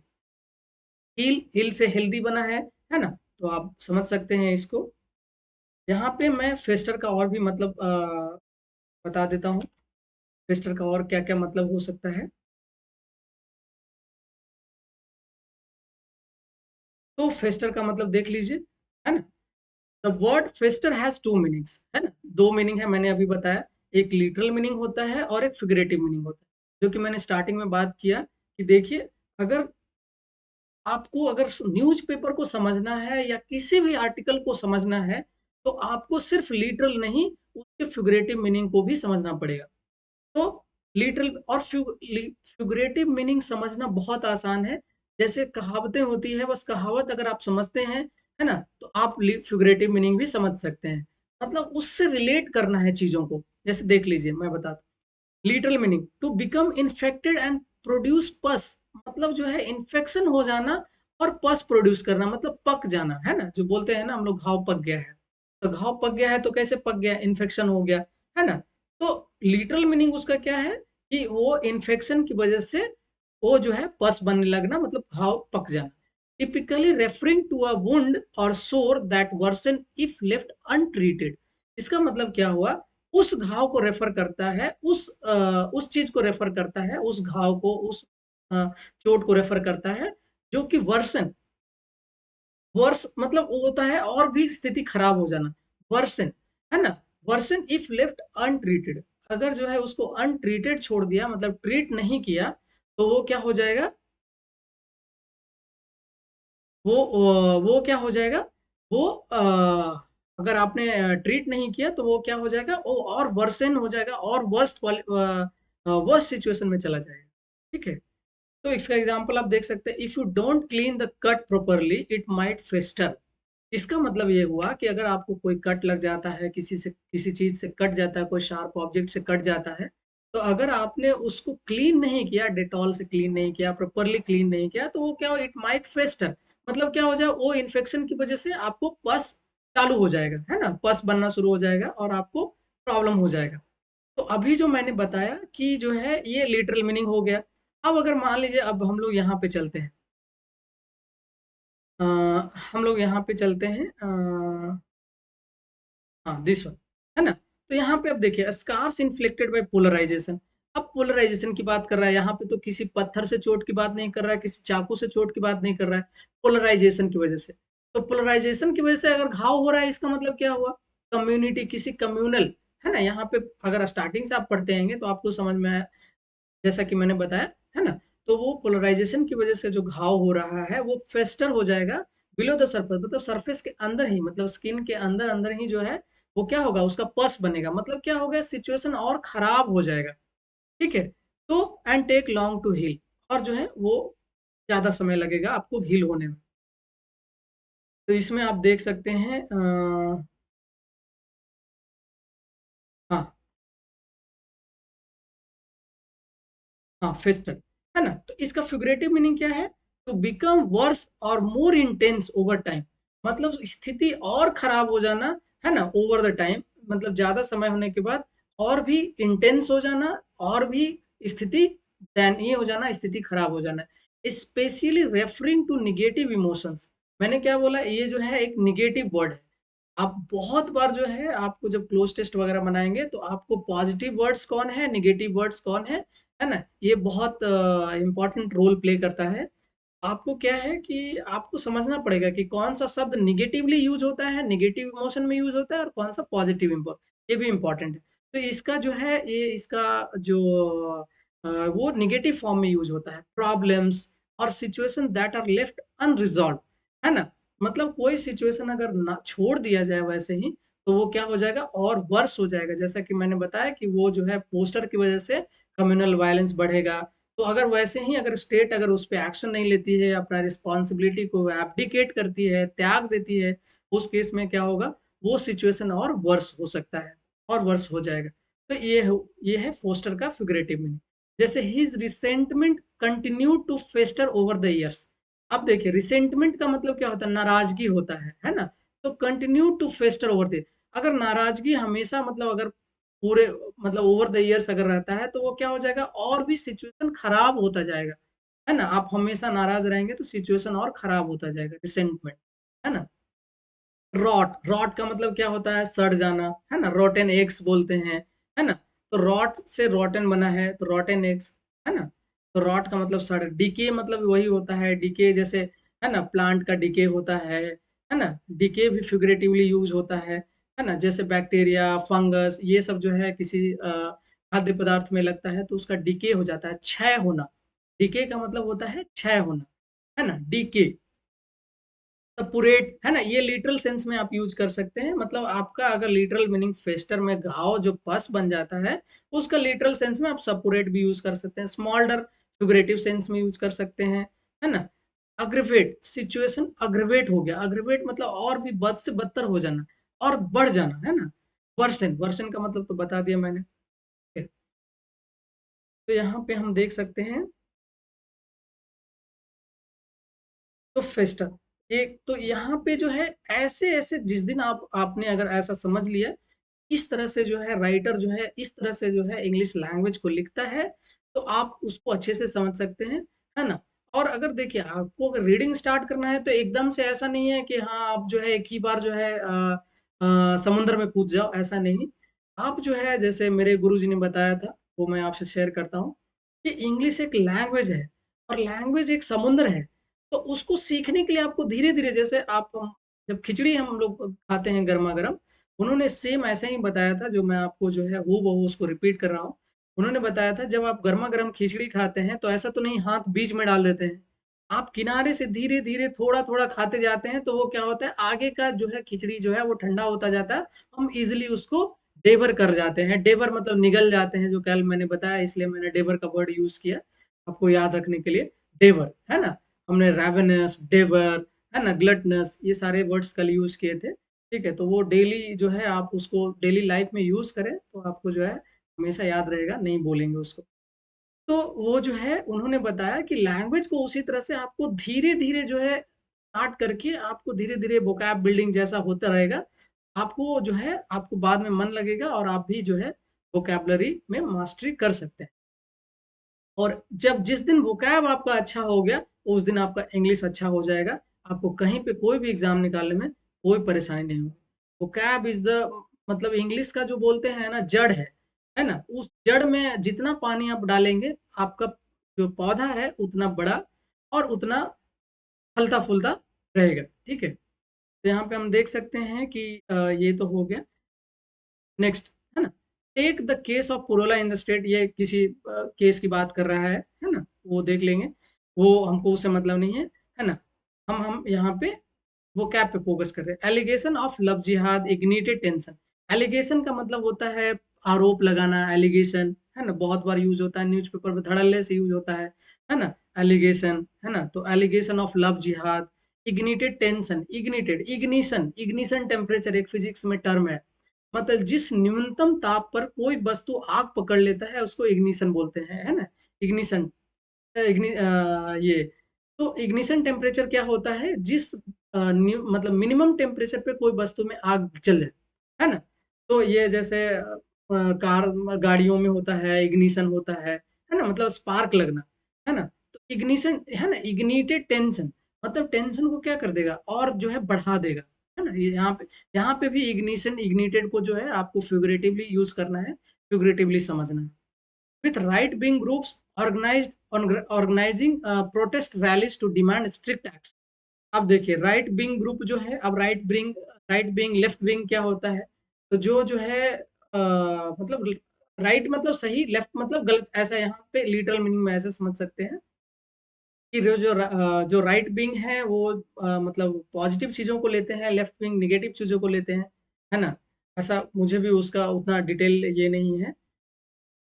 हील, हील से हेल्दी बना है ना, तो आप समझ सकते हैं इसको। यहाँ पे मैं फेस्टर का और भी मतलब बता देता हूँ, फेस्टर का और क्या क्या मतलब हो सकता है। तो फेस्टर का मतलब देख लीजिए, है ना, the word fester has two meanings, है ना, दो मीनिंग है, मैंने अभी बताया। एक लिटरल मीनिंग होता है और एक फिगरेटिव मीनिंग होता है, जो कि मैंने स्टार्टिंग में बात किया कि देखिए, अगर आपको अगर न्यूज़पेपर को समझना है या किसी भी आर्टिकल को समझना है, तो आपको सिर्फ लिटरल नहीं, उसके फिगरेटिव मीनिंग को भी समझना पड़ेगा। तो लिटरल और फिगरेटिव मीनिंग समझना बहुत आसान है। जैसे कहावतें होती है, बस कहावत अगर आप समझते हैं, है ना, तो आप फिगरेटिव मीनिंग भी समझ सकते हैं। मतलब उससे रिलेट करना है चीजों को। जैसे देख लीजिए, मैं बताता हूँ literal meaning, to become infected and produce pus, मतलब जो है इन्फेक्शन हो जाना और पस प्रोड्यूस करना, मतलब पक जाना, है ना, जो बोलते हैं ना हम लोग, घाव पक गया है। तो घाव पक गया है तो कैसे पक गया, इन्फेक्शन हो गया, है ना। तो लिटरल मीनिंग उसका क्या है कि वो इन्फेक्शन की वजह से वो जो है पस बनने लगना, मतलब घाव पक जाना। Typically referring to a wound और sore that worsen if left untreated. इसका मतलब क्या हुआ, उस घाव को रेफर करता है, उस चीज को रेफर करता है, उस घाव को, उस चोट को रेफर करता है, जो कि वर्सन, वर्ष मतलब वो होता है और भी स्थिति खराब हो जाना, वर्सन, है ना। वर्सन इफ लेफ्ट अनट्रीटेड, अगर जो है उसको अनट्रीटेड छोड़ दिया, मतलब ट्रीट नहीं किया, तो वो क्या हो जाएगा, वो क्या हो जाएगा, वो अगर आपने ट्रीट नहीं किया तो वो क्या हो जाएगा, वो और वर्सन हो जाएगा और वर्स्ट सिचुएशन में चला जाएगा। ठीक है। तो इसका एग्जांपल आप देख सकते हैं, if you don't clean the cut properly it might fester. इसका मतलब ये हुआ कि अगर आपको कोई कट लग जाता है, किसी चीज से कट जाता है, कोई शार्प ऑब्जेक्ट से कट जाता है, तो अगर आपने उसको क्लीन नहीं किया, डेटॉल से क्लीन नहीं किया, प्रॉपरली क्लीन नहीं किया, तो वो क्या हो, इट माइट फेस्टर, मतलब क्या हो जाए, वो इन्फेक्शन की वजह से आपको पस चालू हो जाएगा, है ना, पस बनना शुरू हो जाएगा और आपको प्रॉब्लम हो जाएगा। तो अभी जो मैंने बताया कि जो है ये लिटरल मीनिंग हो गया। अब अगर मान लीजिए, अब हम लोग यहाँ पे चलते हैं, अ, हम लोग यहाँ पे चलते हैं, हाँ दिस वन, है ना। तो यहाँ पे अब देखिए, स्कार्स इन्फ्लिक्टेड बाय पोलराइजेशन। अब पोलराइजेशन की बात कर रहा है यहाँ पे, तो किसी पत्थर से चोट की बात नहीं कर रहा है, किसी चाकू से चोट की बात नहीं कर रहा है, पोलराइजेशन की वजह से। तो पोलराइजेशन की वजह से अगर घाव हो रहा है, इसका मतलब क्या हुआ, कम्युनिटी, किसी कम्युनल, है ना, यहाँ पे अगर स्टार्टिंग से आप पढ़ते आएंगे तो आपको समझ में आया, जैसा कि मैंने बताया, है ना। तो वो पोलराइजेशन की वजह से जो घाव हो रहा है वो फेस्टर हो जाएगा बिलो द सरफेस, मतलब सरफेस के अंदर ही, मतलब स्किन के अंदर अंदर ही जो है वो क्या होगा, उसका पस बनेगा, मतलब क्या होगा, सिचुएशन और खराब हो जाएगा। ठीक है। तो and take long to heal, और जो है वो ज्यादा समय लगेगा आपको हील होने में। तो इसमें आप देख सकते हैं, हाँ, हाँ फेस्टल, है ना। तो इसका फिगरेटिव मीनिंग क्या है, टू बिकम वर्स और मोर इंटेंस ओवर टाइम, मतलब स्थिति और खराब हो जाना, है ना, ओवर द टाइम, मतलब ज्यादा समय होने के बाद और भी इंटेंस हो जाना, और भी स्थिति दयनीय हो जाना, स्थिति खराब हो जाना, specially referring to negative emotions. मैंने क्या बोला, ये जो है एक निगेटिव वर्ड है। आप बहुत बार जो है, आपको जब क्लोज टेस्ट वगैरह बनाएंगे तो आपको पॉजिटिव वर्ड्स कौन है, निगेटिव वर्ड्स कौन है ना, ये बहुत इंपॉर्टेंट रोल प्ले करता है। आपको क्या है कि आपको समझना पड़ेगा कि कौन सा शब्द निगेटिवली यूज होता है, निगेटिव इमोशन में यूज होता है, और कौन सा पॉजिटिव ये भी इम्पोर्टेंट है। तो इसका जो है, ये इसका जो वो निगेटिव फॉर्म में यूज होता है, प्रॉब्लम्स और situation that are left unresolved, है ना। मतलब कोई सिचुएशन अगर ना छोड़ दिया जाए वैसे ही, तो वो क्या हो जाएगा, और वर्स हो जाएगा। जैसा कि मैंने बताया कि वो जो है पोस्टर की वजह से कम्युनल वायलेंस बढ़ेगा। तो अगर वैसे ही अगर स्टेट अगर उस पे एक्शन नहीं लेती है, अपना रिस्पॉन्सिबिलिटी को एब्डिकेट करती है, त्याग देती है, उस केस में क्या होगा, वो सिचुएशन और वर्स हो सकता है, और वर्स हो जाएगा। तो ये है फोस्टर का फिगरेटिव मीनिंग। जैसे his resentment continue to fester over the years. अब देखिए, रिसेंटमेंट का मतलब क्या होता है, नाराजगी होता है ना। तो continue to fester over the, अगर नाराजगी हमेशा, मतलब अगर पूरे, मतलब ओवर द इयर्स अगर रहता है, तो वो क्या हो जाएगा, और भी सिचुएशन खराब होता जाएगा, है ना। आप हमेशा नाराज रहेंगे तो सिचुएशन और खराब होता जाएगा, रिसेंटमेंट, है ना। रॉट, रॉट का मतलब क्या होता है, सड़ जाना, है ना, रोटेन एग्स बोलते हैं, है ना। तो रॉट से रोटेन बना है, तो रोटेन एग्स, है ना। तो रॉट का मतलब सड़, डीके मतलब वही होता है, डीके जैसे, है ना, प्लांट का डीके होता है, है ना? डिके भी फिगरेटिवली यूज़ होता है ना? जैसे बैक्टीरिया, फंगस ये सब जो है किसी खाद्य पदार्थ में लगता है तो उसका डिके हो जाता है, क्षय होना। डिके का मतलब होता है क्षय होना, है ना? डिके, सपुरेट, है ना? ये लिटरल सेंस में आप यूज़ कर सकते हैं। मतलब आपका अगर लिटरल मीनिंग फेस्टर में घाव जो पस बन जाता है, उसका लिटरल सेंस में आप सपुरेट भी यूज़ कर सकते हैं। स्मॉल्डर फिगरेटिव सेंस में यूज़ कर सकते हैं, है ना? अग्रवेट, सिचुएशन अग्रवेट हो गया। अग्रवेट मतलब और भी बद से बदतर हो जाना और बढ़ जाना, है ना? वर्सन, वर्सन का मतलब तो बता दिया मैंने। ठीक है, तो यहाँ पे हम देख सकते हैं तो फेस्टा, एक तो यहाँ पे जो है ऐसे-ऐसे जिस दिन आपने अगर ऐसा समझ लिया, इस तरह से जो है राइटर जो है इस तरह से जो है इंग्लिश लैंग्वेज को लिखता है, तो आप उसको अच्छे से समझ सकते हैं, है ना? और अगर देखिए आपको अगर रीडिंग स्टार्ट करना है तो एकदम से ऐसा नहीं है कि हाँ, आप जो है एक ही बार जो है समुद्र में कूद जाओ, ऐसा नहीं। आप जो है जैसे मेरे गुरुजी ने बताया था, वो मैं आपसे शेयर करता हूँ, कि इंग्लिश एक लैंग्वेज है और लैंग्वेज एक समुद्र है। तो उसको सीखने के लिए आपको धीरे-धीरे जैसे आप जब खिचड़ी हम लोग खाते हैं गरमा-गरम, उन्होंने सेम ऐसे ही बताया था जो मैं आपको जो है हूबहू उसको रिपीट कर रहा हूँ। उन्होंने बताया था जब आप गरमा-गरम खिचड़ी खाते हैं तो ऐसा तो नहीं हाथ बीच में डाल देते हैं। आप किनारे से धीरे-धीरे, थोड़ा-थोड़ा खाते जाते हैं तो वो क्या होता है आगे का जो है खिचड़ी जो है वो ठंडा होता जाता है। हम ईज़िली उसको डेवर कर जाते हैं। डेवर मतलब निगल जाते हैं जो कल मैंने बताया इसलिए मैंने डेवर का वर्ड यूज़ किया, आपको याद रखने के लिए डेवर, है ना? हमने रैवेनस, डेवर, है ना? ग्लटनस ये सारे वर्ड्स कल यूज़ किए थे। ठीक है? तो वो डेली जो है आप उसको डेली लाइफ़ में यूज़ करें तो आपको जो है हमेशा याद रहेगा, नहीं भूलेंगे उसको। तो वो जो है उन्होंने बताया कि लैंग्वेज को उसी तरह से आपको धीरे-धीरे जो है स्टार्ट करके आपको धीरे-धीरे वोकैब बिल्डिंग जैसा होता रहेगा। आपको जो है आपको बाद में मन लगेगा और आप भी जो है वोकैब्युलरी में मास्टरी कर सकते हैं। और जब जिस दिन वोकैब आपका अच्छा हो गया, उस दिन आपका इंग्लिश अच्छा हो जाएगा। आपको कहीं पे कोई भी एग्ज़ाम निकालने में कोई परेशानी नहीं होगी। वोकैब इज़ द मतलब इंग्लिश का जो बोलते हैं ना जड़ है ना? उस जड़ में जितना पानी आप डालेंगे, आपका जो पौधा है उतना बड़ा और उतना फलता-फूलता रहेगा। ठीक है? तो यहाँ पे हम देख सकते हैं कि ये तो हो गया। नेक्स्ट, है ना? Take the case of Kerala in the state ये किसी केस की बात कर रहा है ना? वो देख लेंगे। वो हमको उससे मतलब नहीं है ना? हम यहाँ पे वोकैब पे फोकस कर रहे हैं। एलिगेशन ऑफ लव जिहाद इग्निटेड टेंशन। एलिगेशन का मतलब होता है आरोप लगाना, एलिगेशन, है ना? बहुत बार यूज़ होता है न्यूज़पेपर में धड़ल्ले से यूज़ होता है ना? एलिगेशन, है ना? तो एलिगेशन ऑफ लव जिहाद, ignited tension, ignited, ignition, ignition temperature एक फिजिक्स में टर्म है। मतलब जिस न्यूनतम ताप पर कोई वस्तु आग पकड़ लेता है उसको इग्निशन बोलते हैं, है ना? इग्निशन ये तो इग्निशन टेम्परेचर क्या होता है जिस मतलब मिनिमम टेम्परेचर पे कोई वस्तु में आग जल जाए, है ना? तो ये जैसे कार गाड़ियों में होता है, इग्निशन होता है ना? मतलब स्पार्क लगना, है ना? तो इग्निशन है ना? इग्निटेड टेंशन मतलब टेंशन को क्या कर देगा और जो है बढ़ा देगा, है ना? ये यहाँ पे भी इग्निशन इग्निटेड को जो है आपको फिगरेटिवली यूज़ करना है, फिगरेटिवली समझना है। With right-wing groups organizing protest rallies to demand strict action. अब देखिए राइट विंग ग्रुप जो है अब राइट विंग लेफ्ट विंग क्या होता है तो जो है मतलब राइट मतलब सही लेफ्ट मतलब गलत ऐसा यहाँ पे लिटरल मीनिंग में ऐसे समझ सकते हैं कि जो राइट विंग है वो मतलब पॉजिटिव चीज़ों को लेते हैं लेफ्ट विंग निगेटिव चीज़ों को लेते हैं है ना ऐसा मुझे भी उसका उतना डिटेल ये नहीं है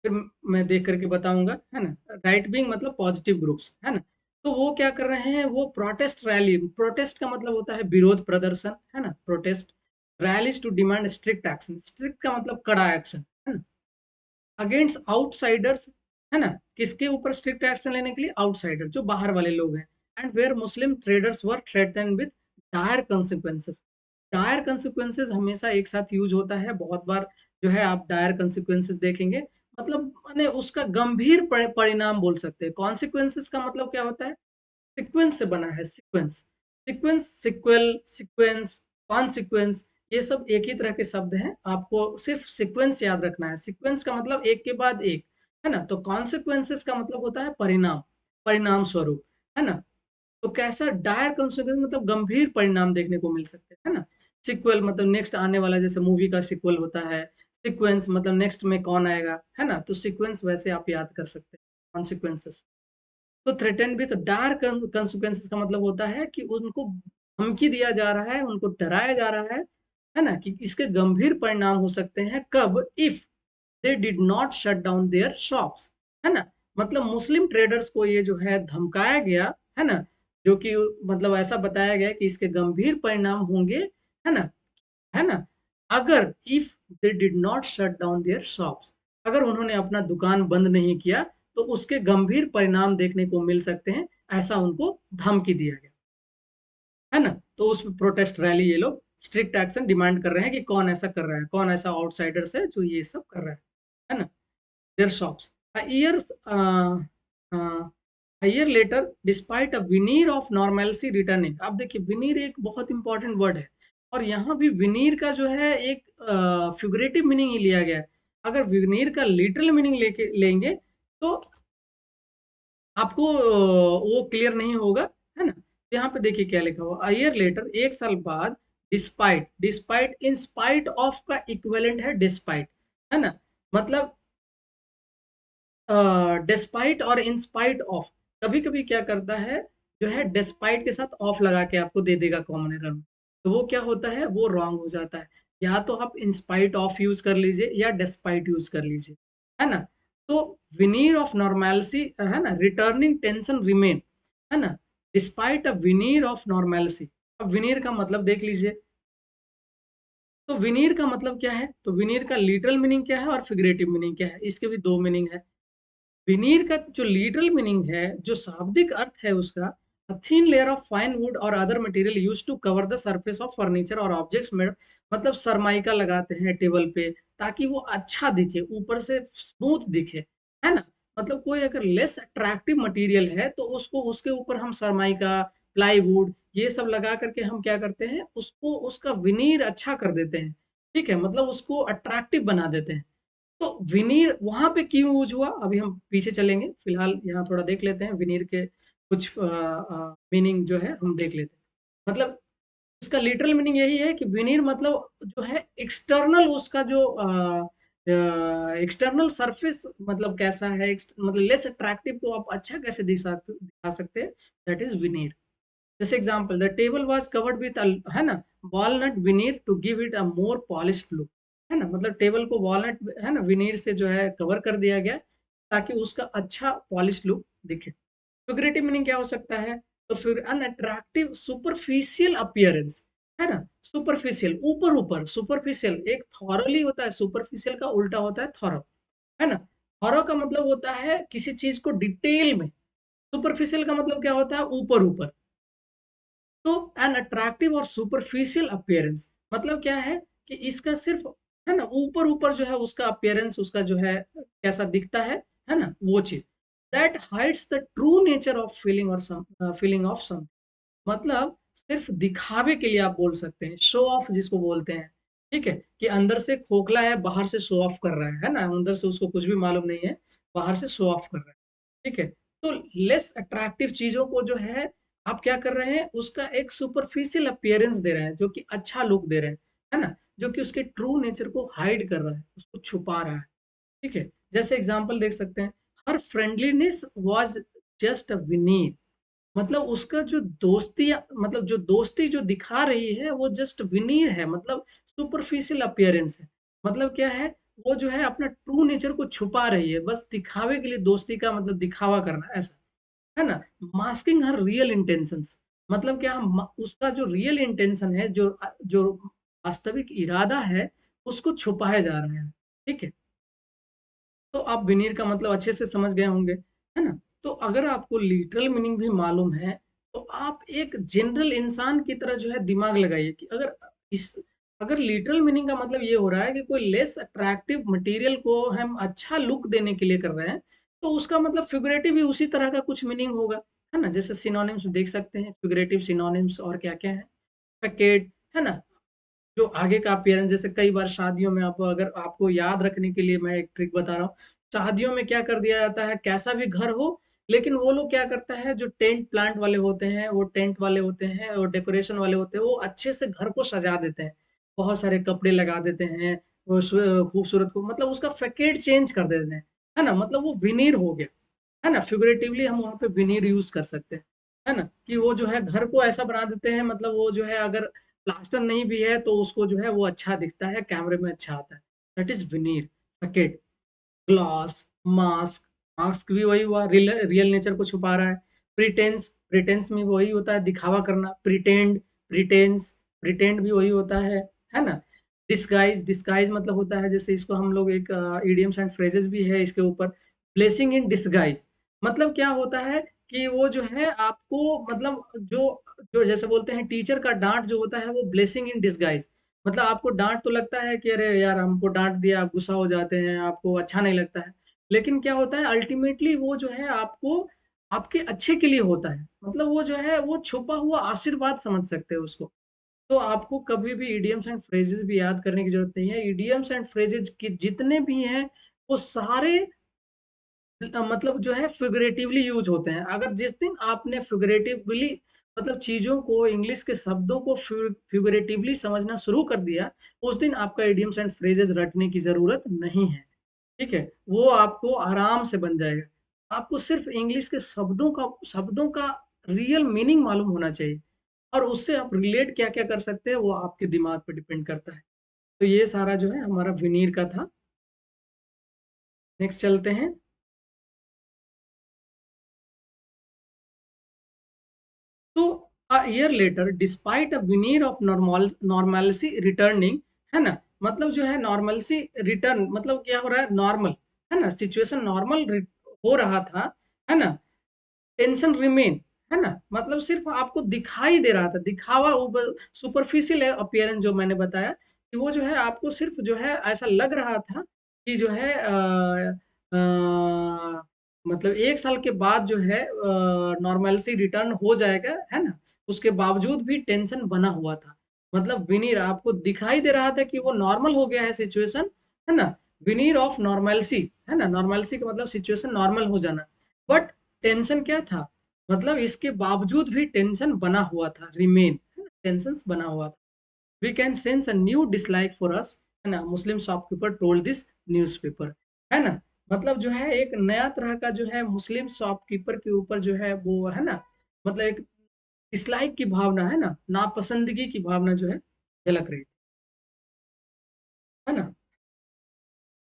फिर मैं देख करके बताऊँगा, है ना? राइट विंग मतलब पॉजिटिव ग्रुप्स, है ना? तो वो क्या कर रहे हैं, वो प्रोटेस्ट रैली प्रोटेस्ट का मतलब होता है विरोध प्रदर्शन, है ना? Protest, rallies to demand strict action, strict का मतलब कड़ा एक्शन, है ना? अगेंस्ट आउटसाइडर्स, है ना? किसके ऊपर स्ट्रिक्ट एक्शन लेने के लिए? आउटसाइडर, जो बाहर वाले लोग हैं। And where Muslim traders were threatened with dire consequences. Dire consequences हमेशा एक साथ यूज़ होता है, बहुत बार जो है आप डायर consequences देखेंगे, मतलब माने उसका गंभीर परिणाम बोल सकते हैं। consequences का मतलब क्या होता है? सीक्वेंस से बना है sequence sequence sequel sequence consequence ये सब एक ही तरह के शब्द हैं आपको सिर्फ सीक्वेंस याद रखना है सीक्वेंस का मतलब एक के बाद एक है ना तो कॉन्सिक्वेंसेस का मतलब होता है परिणाम परिणाम स्वरूप है ना तो कैसा डायर कॉन्सिक्वेंस मतलब गंभीर परिणाम देखने को मिल सकते हैं, है ना? सीक्वल मतलब नेक्स्ट आने वाला, जैसे मूवी का सीक्वल होता है, सीक्वेंस मतलब नेक्स्ट में कौन आएगा, है ना? तो सीक्वेंस वैसे आप याद कर सकते हैं, कॉन्सिक्वेंसेस। तो थ्रेटन विथ डायर कॉन्सिक्वेंसेस का मतलब होता है कि उनको धमकी दिया जा रहा है, उनको डराया जा रहा है ना? कि इसके गंभीर परिणाम हो सकते हैं, कब? If they did not shut down their shops, है ना? मतलब मुस्लिम ट्रेडर्स को ये जो है धमकाया गया, है ना? जो कि मतलब ऐसा बताया गया कि इसके गंभीर परिणाम होंगे, है ना? है ना? अगर if they did not shut down their shops, अगर उन्होंने अपना दुकान बंद नहीं किया, तो उसके गंभीर परिणाम देखने को मिल सकते हैं, ऐसा उनको धमकी दिया गया, है ना? तो उस प्रोटेस्ट रैली ये लोग स्ट्रिक्ट एक्शन डिमांड कर रहे हैं कि कौन ऐसा कर रहा है, कौन ऐसा आउटसाइडर्स है जो ये सब कर रहा है ना? Their shops a years uh, a year later despite a veneer of normalcy returning। अब देखिए veneer एक बहुत इंपॉर्टेंट वर्ड है, और यहाँ भी veneer का जो है एक फिगरेटिव मीनिंग ही लिया गया है। अगर veneer का लिटरल मीनिंग लेके लेंगे तो आपको वो क्लियर नहीं होगा, है ना? तो यहाँ पे देखिए क्या लिखा हुआ, अ ईयर लेटर, एक साल बाद, despite, despite in spite of का इक्विवेलेंट है डिस्पाइट, है ना? मतलब डिस्पाइट और इन स्पाइट ऑफ, कभी-कभी क्या करता है, जो है डिस्पाइट के साथ ऑफ लगा के आपको दे देगा कॉमन एरर में। तो वो क्या होता है, वो रॉन्ग हो जाता है। या तो आप इन स्पाइट ऑफ यूज़ कर लीजिए या डिस्पाइट यूज़ कर लीजिए, है ना? तो विनीर ऑफ नॉर्मैलिटी, है ना? रिटर्निंग टेंशन रिमेन, है ना? Despite a veneer of normality. अब विनीर का मतलब देख लीजिए। तो विनीर का मतलब क्या है? तो विनीर का लिटरल मीनिंग क्या है और फिगरेटिव मीनिंग क्या है? इसके भी 2 मीनिंग है। विनीर का जो लिटरल मीनिंग है, जो शाब्दिक अर्थ है उसका, a thin layer of fine wood or other material used to cover the surface of furniture or objects made, मतलब सरमाइका लगाते हैं टेबल पे ताकि वो अच्छा दिखे, ऊपर से स्मूथ दिखे, है ना? मतलब कोई अगर लेस अट्रैक्टिव मटेरियल है तो उसको उसके ऊपर हम सरमाइका, प्लाईवुड ये सब लगा करके हम क्या करते हैं, उसको उसका विनीर अच्छा कर देते हैं, ठीक है? मतलब उसको अट्रैक्टिव बना देते हैं। तो विनीर वहां पे क्यों यूज हुआ, अभी हम पीछे चलेंगे, फिलहाल यहाँ थोड़ा देख लेते हैं विनीर के कुछ मीनिंग जो है हम देख लेते हैं। मतलब उसका लिटरल मीनिंग यही है कि विनीर मतलब जो है एक्सटर्नल, उसका जो एक्सटर्नल सरफेस मतलब कैसा है, मतलब लेस अट्रैक्टिव को आप अच्छा कैसे दिखा सकते हैं, दैट इज विनीर। जैसे example, the table was covered with, है ना, walnut veneer to give it a more polished look, है ना? मतलब टेबल को वॉलनट, है ना, विनीर से जो है कवर कर दिया गया ताकि उसका अच्छा पॉलिश लुक दिखे। फिगरेटिव मीनिंग क्या हो सकता है? तो फिर अनअट्रैक्टिव सुपरफिशियल अपीयरेंस, है ना? सुपरफिशियल, ऊपर ऊपर, सुपरफिशियल एक थॉरोली होता है, सुपरफिशियल का उल्टा होता है थॉरो, है ना? थॉरो का मतलब होता है किसी चीज को डिटेल में, सुपरफिशियल का मतलब क्या होता है, ऊपर ऊपर। तो एन अट्रैक्टिव और सुपरफिशियल अपीयरेंस मतलब क्या है कि इसका सिर्फ, है ना, ऊपर ऊपर जो है उसका अपीयरेंस, उसका जो है कैसा दिखता है ना, वो चीज that hides the true nature of feeling और फीलिंग ऑफ सम, मतलब सिर्फ दिखावे के लिए आप बोल सकते हैं, शो ऑफ जिसको बोलते हैं, ठीक है? कि अंदर से खोखला है, बाहर से शो ऑफ कर रहा है ना? अंदर से उसको कुछ भी मालूम नहीं है, बाहर से शो ऑफ कर रहा है, ठीक है? तो लेस अट्रैक्टिव चीजों को जो है आप क्या कर रहे हैं, उसका एक सुपरफिशियल अपीयरेंस दे रहे हैं, जो कि अच्छा लुक दे रहे हैं, है ना? जो कि उसके ट्रू नेचर को हाइड कर रहा है, उसको छुपा रहा है, ठीक है? जैसे एग्जांपल देख सकते हैं, हर फ्रेंडलीनेस वाज जस्ट अ विनीर, मतलब उसका जो दोस्ती, मतलब जो दोस्ती जो दिखा रही है वो जस्ट विनीर है, मतलब सुपरफिशियल अपीयरेंस है। मतलब क्या है, वो जो है अपना ट्रू नेचर को छुपा रही है, बस दिखावे के लिए, दोस्ती का मतलब दिखावा करना, ऐसा, है ना? मास्किंग हर रियल इंटेंशंस, मतलब क्या, हम उसका जो रियल इंटेंशन है, जो वास्तविक इरादा है, उसको छुपाया जा रहा है, ठीक है? तो आप विनीर का मतलब अच्छे से समझ गए होंगे, है ना? तो अगर आपको लिटरल मीनिंग भी मालूम है, तो आप एक जनरल इंसान की तरह जो है दिमाग लगाइए कि इस अगर लिटरल मीनिंग का मतलब ये हो रहा है कि कोई लेस अट्रैक्टिव मटेरियल को हम अच्छा लुक देने के लिए कर रहे हैं, तो उसका मतलब फिगरेटिव भी उसी तरह का कुछ मीनिंग होगा, है ना? जैसे सिनोनिम्स देख सकते हैं, फिगरेटिव सिनोनिम्स और क्या-क्या है? पैकेट, है ना? जो आगे का अपीयरेंस, जैसे कई बार शादियों में आप, अगर आपको याद रखने के लिए मैं एक ट्रिक बता रहा हूँ, शादियों में क्या कर दिया जाता है, कैसा भी घर हो लेकिन वो लोग क्या करता है, जो टेंट प्लांट वाले होते हैं, वो टेंट वाले होते हैं और डेकोरेशन वाले होते हैं, वो अच्छे से घर को सजा देते हैं, बहुत सारे कपड़े लगा देते हैं, वो खूबसूरत को मतलब उसका फैकेट चेंज कर देते हैं, है ना, मतलब वो विनीर हो गया, है ना, फिगरेटिवली हम वहाँ पे विनीर यूज कर सकते हैं, है ना, कि वो जो है घर को ऐसा बना देते हैं, मतलब वो जो है अगर प्लास्टर नहीं भी है तो उसको जो है वो अच्छा दिखता है, कैमरे में अच्छा आता है, that is veneer, facade, gloss, mask, mask भी वही हुआ, रियल रियल नेचर को छुपा रहा है। प्रिटेंस, प्रिटेंस में वही होता है, दिखावा करना, प्रिटेंड, प्रिटेंस, प्रिटेंड भी वही होता है ना। डिस्गाइज, डिस्गाइज मतलब होता है, जैसे इसको हम लोग एक इडियम्स एंड फ्रेजेस भी है इसके ऊपर, ब्लेसिंग इन डिस्गाइज, मतलब क्या होता है कि वो जो है आपको, मतलब जो जो जैसे बोलते हैं टीचर का डांट जो होता है वो ब्लेसिंग इन डिस्गाइज, मतलब आपको डांट तो लगता है कि अरे यार हमको डांट दिया, आप गुस्सा हो जाते हैं, आपको अच्छा नहीं लगता है, लेकिन क्या होता है अल्टीमेटली वो जो है आपको आपके अच्छे के लिए होता है, मतलब वो जो है वो छुपा हुआ आशीर्वाद समझ सकते हैं उसको। तो आपको कभी भी इडियम्स एंड फ्रेजेस भी याद करने की जरूरत नहीं है, इडियम्स एंड फ्रेजेस के जितने भी हैं वो सारे मतलब जो है फिगरेटिवली यूज होते हैं। अगर जिस दिन आपने फिगरेटिवली मतलब चीजों को, इंग्लिश के शब्दों को फिगरेटिवली समझना शुरू कर दिया, उस दिन आपका इडियम्स एंड फ्रेजेस रटने की जरूरत नहीं है, ठीक है, वो आपको आराम से बन जाएगा। आपको सिर्फ इंग्लिश के शब्दों का रियल मीनिंग मालूम होना चाहिए, और उससे आप रिलेट क्या क्या कर सकते हैं वो आपके दिमाग पे डिपेंड करता है। तो ये सारा जो है हमारा विनीर का था। नेक्स्ट चलते हैं। तो a year later despite a veneer of normalcy returning, है ना, मतलब जो है नॉर्मलिसी रिटर्न, मतलब क्या हो रहा है, नॉर्मल, है ना, सिचुएशन नॉर्मल हो रहा था, है ना, टेंशन रिमेन, है ना, मतलब सिर्फ आपको दिखाई दे रहा था, दिखावा, सुपरफिशियल अपीयरेंस जो मैंने बताया कि वो जो है आपको सिर्फ जो है ऐसा लग रहा था कि जो है मतलब 1 साल के बाद जो है नॉर्मलिटी रिटर्न हो जाएगा, है ना, उसके बावजूद भी टेंशन बना हुआ था, मतलब विनीर आपको दिखाई दे रहा था कि वो नॉर्मल हो गया है सिचुएशन, है ना, विनीर ऑफ नॉर्मलिटी, है ना, नॉर्मलिटी का मतलब सिचुएशन नॉर्मल हो जाना, बट टेंशन क्या था, मतलब इसके बावजूद भी टेंशन बना हुआ था, रिमेन, टेंशन बना हुआ था। We can sense a new dislike for us, है ना, Muslim shopkeeper told this newspaper, है ना, मतलब जो है एक नया तरह का जो है मुस्लिम शॉपकीपर के ऊपर जो है वो, है ना, मतलब एक डिसलाइक की भावना, है ना, नापसंदगी की भावना जो है झलक रही, है ना।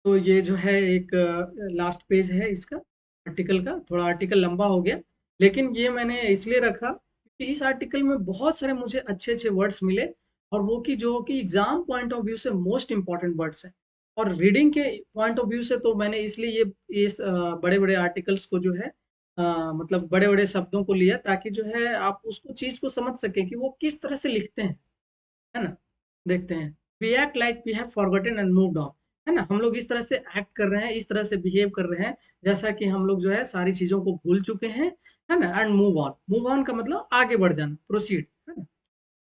तो ये जो है एक लास्ट पेज है इसका आर्टिकल का, थोड़ा आर्टिकल लंबा हो गया, लेकिन ये मैंने इसलिए रखा कि इस आर्टिकल में बहुत सारे मुझे अच्छे अच्छे वर्ड्स मिले, और वो कि जो कि एग्जाम पॉइंट ऑफ व्यू से मोस्ट इंपॉर्टेंट वर्ड्स हैं, और रीडिंग के पॉइंट ऑफ व्यू से तो मैंने इसलिए ये इस बड़े बड़े आर्टिकल्स को जो है मतलब बड़े बड़े शब्दों को लिया, ताकि जो है आप उसको चीज को समझ सकें कि वो किस तरह से लिखते हैं, है ना। देखते हैं, we act like we have forgotten and moved on, है ना, हम लोग इस तरह से एक्ट कर रहे हैं, इस तरह से बिहेव कर रहे हैं जैसा कि हम लोग जो है सारी चीजों को भूल चुके हैं, है ना, and move on, move on का मतलब आगे बढ़ जाना, प्रोसीड, है ना।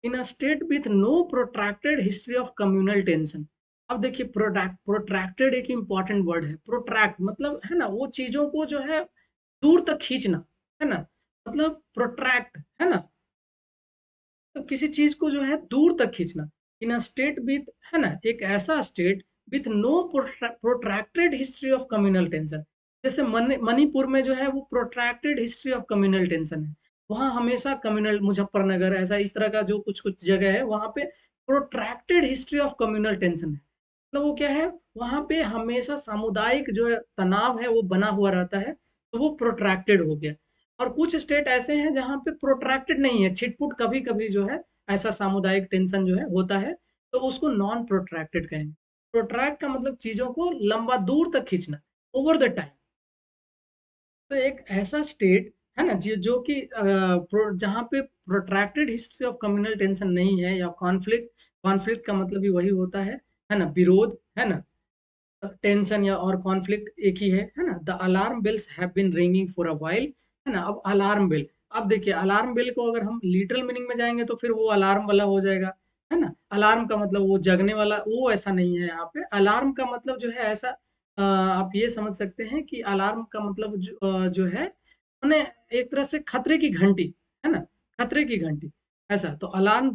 In a state with no protracted history of communal tension, अब देखिए प्रोट्रैक्टेड एक इंपॉर्टेंट वर्ड है, प्रोट्रैक्ट मतलब, है ना, वो चीजों को जो है दूर तक खींचना, है ना, मतलब प्रोट्रैक्ट, है ना, तो किसी चीज को जो है दूर तक खींचना, इन अ स्टेट विथ, है ना, एक ऐसा state with no protracted history of communal tension, जैसे मणिपुर में जो है वो protracted history of communal tension है, वहाँ हमेशा कम्युनल, मुजफ्फरनगर ऐसा इस तरह का जो कुछ कुछ जगह है वहाँ पे protracted history of communal tension है, मतलब वो क्या है, वहाँ पे हमेशा सामुदायिक जो है तनाव है वो बना हुआ रहता है, तो वो प्रोट्रैक्टेड हो गया। और कुछ स्टेट ऐसे हैं जहाँ पे प्रोट्रैक्टेड नहीं है, छिटपुट कभी कभी जो है ऐसा सामुदायिक टेंशन जो है होता है, तो उसको नॉन प्रोट्रैक्टेड कहेंगे। प्रोट्रैक्ट का मतलब चीजों को लंबा दूर तक खींचना, ओवर द टाइम। तो एक ऐसा स्टेट, है ना, जो कि जहाँ पे protracted history of communal tension नहीं है, या कॉन्फ्लिक्ट, कॉन्फ्लिक्ट का मतलब भी वही होता है ना, विरोध, है ना, टेंशन या और कॉन्फ्लिक्ट एक ही है ना। The alarm bells have been ringing for a while, है ना, अब अलार्म बेल, अब देखिए अलार्म बेल को अगर हम लिटरल मीनिंग में जाएंगे तो फिर वो अलार्म वाला हो जाएगा, है ना, अलार्म का मतलब वो जगने वाला, वो ऐसा नहीं है यहाँ पे, अलार्म का मतलब जो है ऐसा आप ये समझ सकते हैं कि अलार्म का मतलब जो है माने एक तरह से खतरे की घंटी, है ना? खतरे की घंटी, ऐसा। तो alarm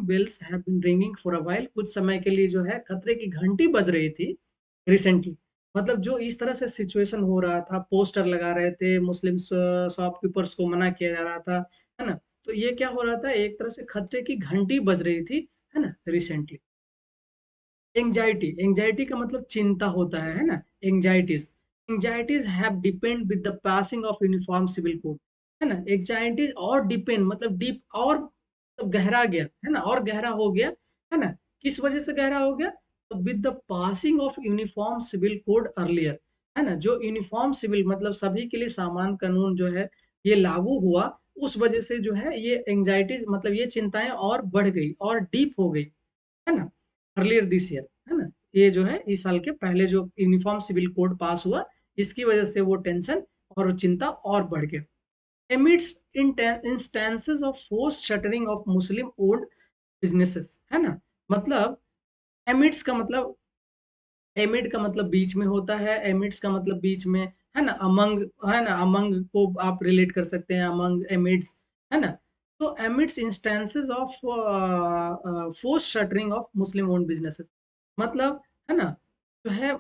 bells have been ringing for a while, कुछ समय के लिए जो है खतरे की घंटी बज रही थी रिसेंटली। मतलब जो इस तरह से सिचुएशन हो रहा था, पोस्टर लगा रहे थे, मुस्लिम शॉपकीपर्स को मना किया जा रहा था, है ना? तो ये क्या हो रहा था, एक तरह से खतरे की घंटी बज रही थी, है ना, रिसेंटली। एंजाइटी, एंजाइटी का मतलब चिंता होता है ना? Anxieties, anxieties have deepened with the passing of uniform civil code, है ना? एंजाइटीज और डिपेंड मतलब डीप और तो गहरा गया, है ना, और गहरा हो गया, है ना? किस वजह से गहरा हो गया? तो with the passing of uniform civil code earlier, है ना, जो यूनिफॉर्म सिविल मतलब सभी के लिए सामान कानून जो है ये लागू हुआ, उस वजह से जो है ये एंजाइटीज मतलब ये चिंताएं और बढ़ गई और डीप हो गई, है ना? अर्लियर दिस ईयर, है ना? ये जो है इस साल के पहले जो यूनिफॉर्म सिविल कोड पास हुआ, इसकी वजह से वो टेंशन और वो चिंता और बढ़ गया। amidst instances of forced shuttering of Muslim owned businesses, है ना? मतलब amidst का मतलब, एमिड का मतलब बीच में होता है, एमिड्स का मतलब बीच में, है ना? अमंग, है ना? अमंग को आप रिलेट कर सकते हैं, अमंग, एमिड्स, है ना? तो amidst instances of force shuttering of Muslim owned businesses, मतलब, है ना, जो है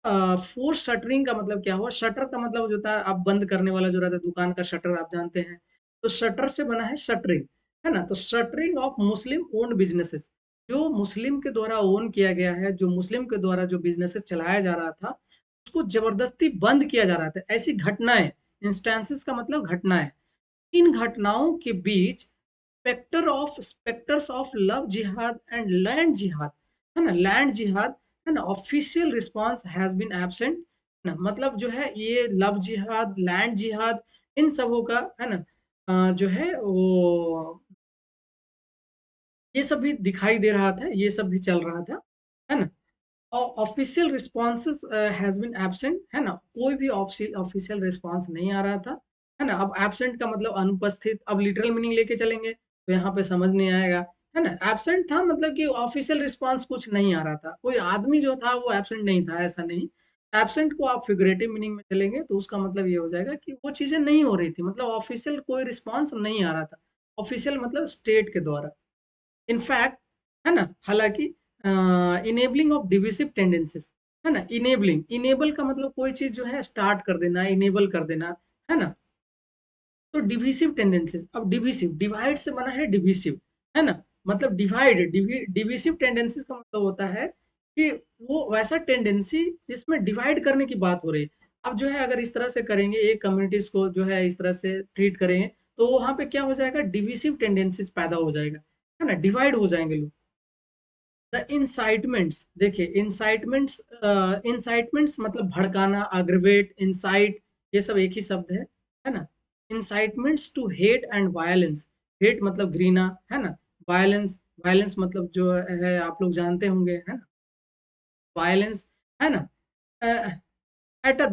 फोर्स शटरिंग का मतलब क्या हुआ? शटर का मतलब जो होता है आप बंद करने वाला जो रहता है, दुकान का शटर आप जानते हैं, तो शटर से बना है शटरिंग, है ना? तो shuttering of Muslim owned businesses, जो मुस्लिम के द्वारा ओन किया गया है, जो मुस्लिम के द्वारा जो बिजनेसेस चलाया जा रहा था, उसको जबरदस्ती बंद किया जा रहा था। ऐसी घटनाएं, इंस्टेंसेस का मतलब घटनाएं, इन घटनाओं के बीच spectres of love jihad and land jihad, है ना, लैंड जिहाद, है ना, official response has been absent, है ना, मतलब जो है ये लव जिहाद, लैंड जिहाद, इन सबों का, है ना, जो है वो ये सब भी दिखाई दे रहा था, ये सब भी चल रहा था, है ना? Official responses has been absent, है ना, कोई भी ऑफिशियल रिस्पॉन्स नहीं आ रहा था, है ना? अब एब्सेंट का मतलब अनुपस्थित, अब लिटरल मीनिंग लेके चलेंगे तो यहाँ पे समझ नहीं आएगा, है ना? एब्सेंट था मतलब कि ऑफिशियल रिस्पॉन्स कुछ नहीं आ रहा था, कोई आदमी जो था वो एब्सेंट नहीं था, ऐसा नहीं। एब्सेंट को आप फिगरेटिव मीनिंग में चलेंगे तो उसका मतलब ये हो जाएगा कि वो चीजें नहीं हो रही थी, मतलब ऑफिशियल कोई रिस्पॉन्स नहीं आ रहा था। ऑफिशियल मतलब स्टेट के द्वारा, इनफैक्ट, है ना, हालांकि इनेबलिंग ऑफ डिविसिव टेंडेंसीज, है ना, इनेबलिंग, इनेबल का मतलब कोई चीज जो है स्टार्ट कर देना, इनेबल कर देना, है ना? तो डिविसिव टेंडेंसीज, अब डिविसिव डिवाइड से बना है डिविसिव, है ना, मतलब डिवाइड, डिविसिव टेंडेंसीज का मतलब होता है कि वो वैसा टेंडेंसी जिसमें डिवाइड करने की बात हो रही है। अब जो है अगर इस तरह से करेंगे, एक कम्युनिटीज को जो है इस तरह से ट्रीट करेंगे, तो वहां पे क्या हो जाएगा? डिविसिव टेंडेंसीज पैदा हो जाएगा, है ना, डिवाइड हो जाएंगे लोग। द इंसाइटमेंट्स, देखिए इंसाइटमेंट्स, इंसाइटमेंट्स मतलब भड़काना, अग्रवेट, इंसाइट, ये सब एक ही शब्द है ना? Incitements to hate and violence, hate मतलब घृणा, है ना? वायलेंस, वायलेंस मतलब जो है आप लोग जानते होंगे, है ना? वायलेंस, है ना? Eight a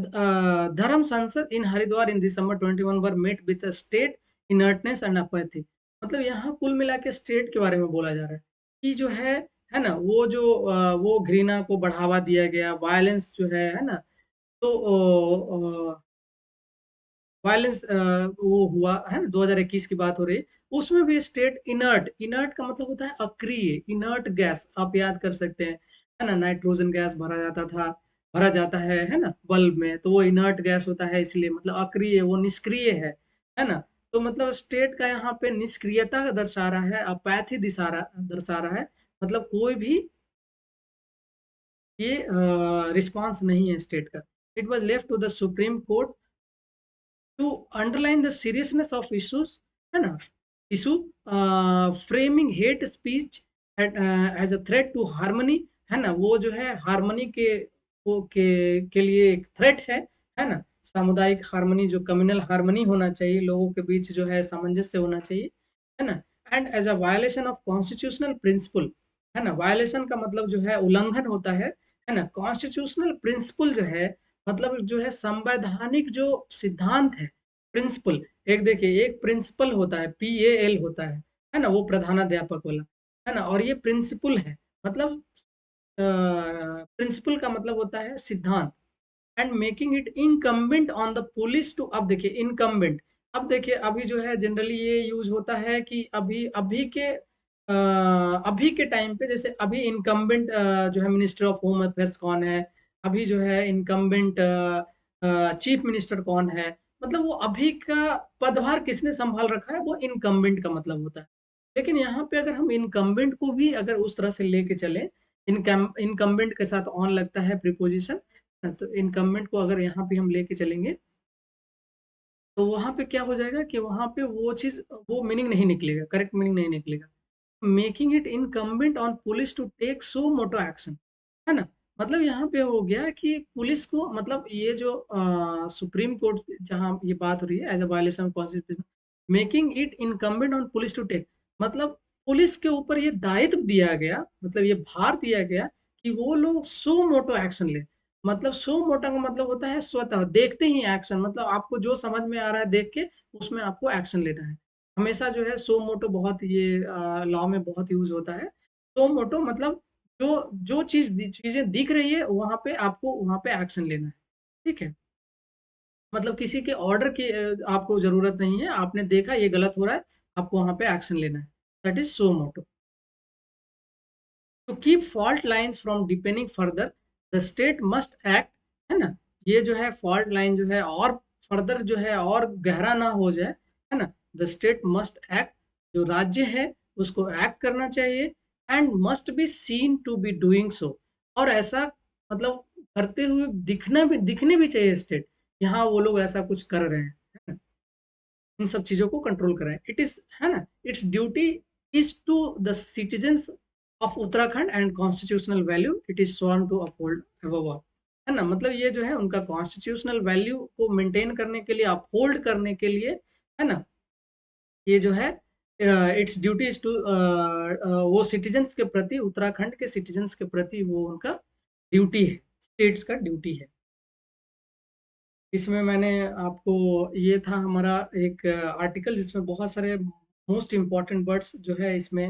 Dharam Sansad in Haridwar in December 21 were met with state inertness and apathy, मतलब यहाँ कुल मिला के स्टेट के बारे में बोला जा रहा है कि जो है ना, वो जो वो घृणा को बढ़ावा दिया गया, वायलेंस जो है ना, तो वायलेंस वो हुआ है ना, 2021 की बात हो रही है, उसमें भी स्टेट इनर्ट, इनर्ट का मतलब होता है अक्रिय, इनर्ट गैस आप याद कर सकते हैं, है ना, नाइट्रोजन गैस भरा जाता था, भरा जाता है ना, बल्ब में, तो वो इनर्ट गैस होता है, इसलिए मतलब अक्रिय, वो निष्क्रिय है ना? तो मतलब स्टेट का यहाँ पे निष्क्रियता का दर्शा रहा है, अपैथी दर्शा रहा है, मतलब कोई भी ये रिस्पॉन्स नहीं है स्टेट का। It was left to the Supreme Court to underline the seriousness of issues, है ना, issue, framing hate speech as a threat to harmony, है ना, वो जो है हारमोनी के वो के लिए एक थ्रेट है ना, सामुदायिक हारमोनी, जो कम्युनल हारमोनी होना चाहिए, लोगों के बीच जो है सामंजस्य होना चाहिए, है ना, and as a violation of constitutional principle, है ना, वायलेशन का मतलब जो है उल्लंघन होता है ना, कॉन्स्टिट्यूशनल प्रिंसिपल जो है मतलब जो है संवैधानिक जो सिद्धांत है, प्रिंसिपल, एक देखिए एक प्रिंसिपल होता है, PAL होता है ना, वो प्रधानाध्यापक वाला, है ना, और ये प्रिंसिपल है, मतलब प्रिंसिपल का मतलब होता है सिद्धांत, and making it incumbent on the police to, अब देखिए इनकम्बेंट, अब देखिए अभी जो है जनरली ये यूज होता है कि अभी अभी के टाइम पे, जैसे अभी इनकम्बेंट जो है मिनिस्टर ऑफ होम अफेयर्स कौन है, अभी जो है इनकम्बेंट चीफ मिनिस्टर कौन है, मतलब वो अभी का पदभार किसने संभाल रखा है, वो इनकम्बेंट का मतलब होता है। लेकिन यहाँ पे अगर हम इनकम्बेंट को भी अगर उस तरह से लेके चले, इनकम्बेंट के साथ ऑन लगता है प्रीपोजिशन, तो इनकम्बेंट को अगर यहाँ पे हम लेके चलेंगे, तो वहां पे क्या हो जाएगा कि वहां पे वो चीज, वो मीनिंग नहीं निकलेगा, करेक्ट मीनिंग नहीं निकलेगा। Making it incumbent on police to take suo motu action, है ना। मतलब यहाँ पे हो गया कि पुलिस को, मतलब ये जो सुप्रीम कोर्ट जहाँ ये बात हो रही है as a violation of constitution, making it incumbent on police to take, मतलब पुलिस के ऊपर ये दायित्व दिया गया, मतलब ये भार दिया गया कि वो लोग सो मोटो एक्शन ले। मतलब सो मोटा का मतलब होता है स्वतः देखते ही एक्शन, मतलब आपको जो समझ में आ रहा है देख के उसमें आपको एक्शन लेना है। हमेशा जो है सो मोटो बहुत ये लॉ में बहुत यूज होता है। सो मोटो मतलब जो जो चीजें दिख रही है वहां पे आपको वहां पे एक्शन लेना है, ठीक है। मतलब किसी के ऑर्डर की आपको जरूरत नहीं है, आपने देखा ये गलत हो रहा है, आपको वहां पे एक्शन लेना है, that is suo motu. To keep fault lines from depending further, the state must act, है ना। ये जो है फॉल्ट लाइन जो है और फर्दर जो है और गहरा ना हो जाए, है ना। द स्टेट मस्ट एक्ट, जो राज्य है उसको एक्ट करना चाहिए, and must be seen to be doing so, और ऐसा मतलब करते हुए दिखने भी चाहिए स्टेट, यहाँ वो लोग ऐसा कुछ कर रहे हैं, है ना? इन सब चीजों को कंट्रोल कर रहे हैं। इट इज, है ना, its duty is to the citizens of Uttarakhand and constitutional value it is sworn to uphold above all, है ना। मतलब ये जो है उनका कॉन्स्टिट्यूशनल वैल्यू को मेंटेन करने के लिए, अपहोल्ड करने के लिए, है ना, ये जो है इट्स ड्यूटी इज टू, वो सिटीजन्स के प्रति, उत्तराखंड के सिटीजन्स के प्रति वो उनका ड्यूटी है, स्टेट्स का ड्यूटी है। इसमें मैंने आपको, ये था हमारा एक आर्टिकल जिसमें बहुत सारे मोस्ट इम्पॉर्टेंट वर्ड्स जो है इसमें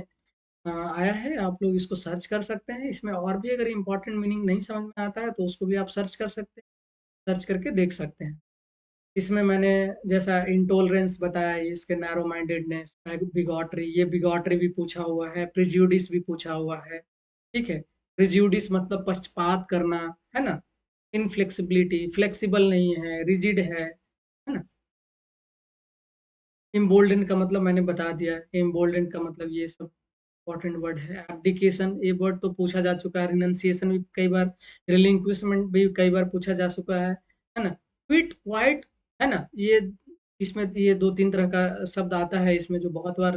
आया है, आप लोग इसको सर्च कर सकते हैं। इसमें और भी अगर इम्पोर्टेंट मीनिंग नहीं समझ में आता है तो उसको भी आप सर्च कर सकते हैं, सर्च करके देख सकते हैं। इसमें मैंने जैसा इंटॉलरेंस बताया, इसके नैरो माइंडेडनेस, बिगॉटरी, ये बिगॉटरी भी पूछा हुआ है, प्रिज्यूडिस भी पूछा हुआ है, ठीक है। प्रिज्यूडिस मतलब पक्षपात करना, है ना। इनफ्लेक्सिबिलिटी, फ्लेक्सिबल नहीं है, रिजिड है ना। इम्बोल्डन का मतलब मैंने बता दिया है, इम्बोल्डन का मतलब ये सब इंपॉर्टेंट वर्ड है। एब्डिकेशन, ये वर्ड तो पूछा जा चुका है। रिनंसिएशन भी कई बार, रिलिंक्विशमेंट भी कई बार पूछा जा चुका है ना। क्विट, क्वाइट, है ना, ये इसमें ये दो तीन तरह का शब्द आता है इसमें जो बहुत बार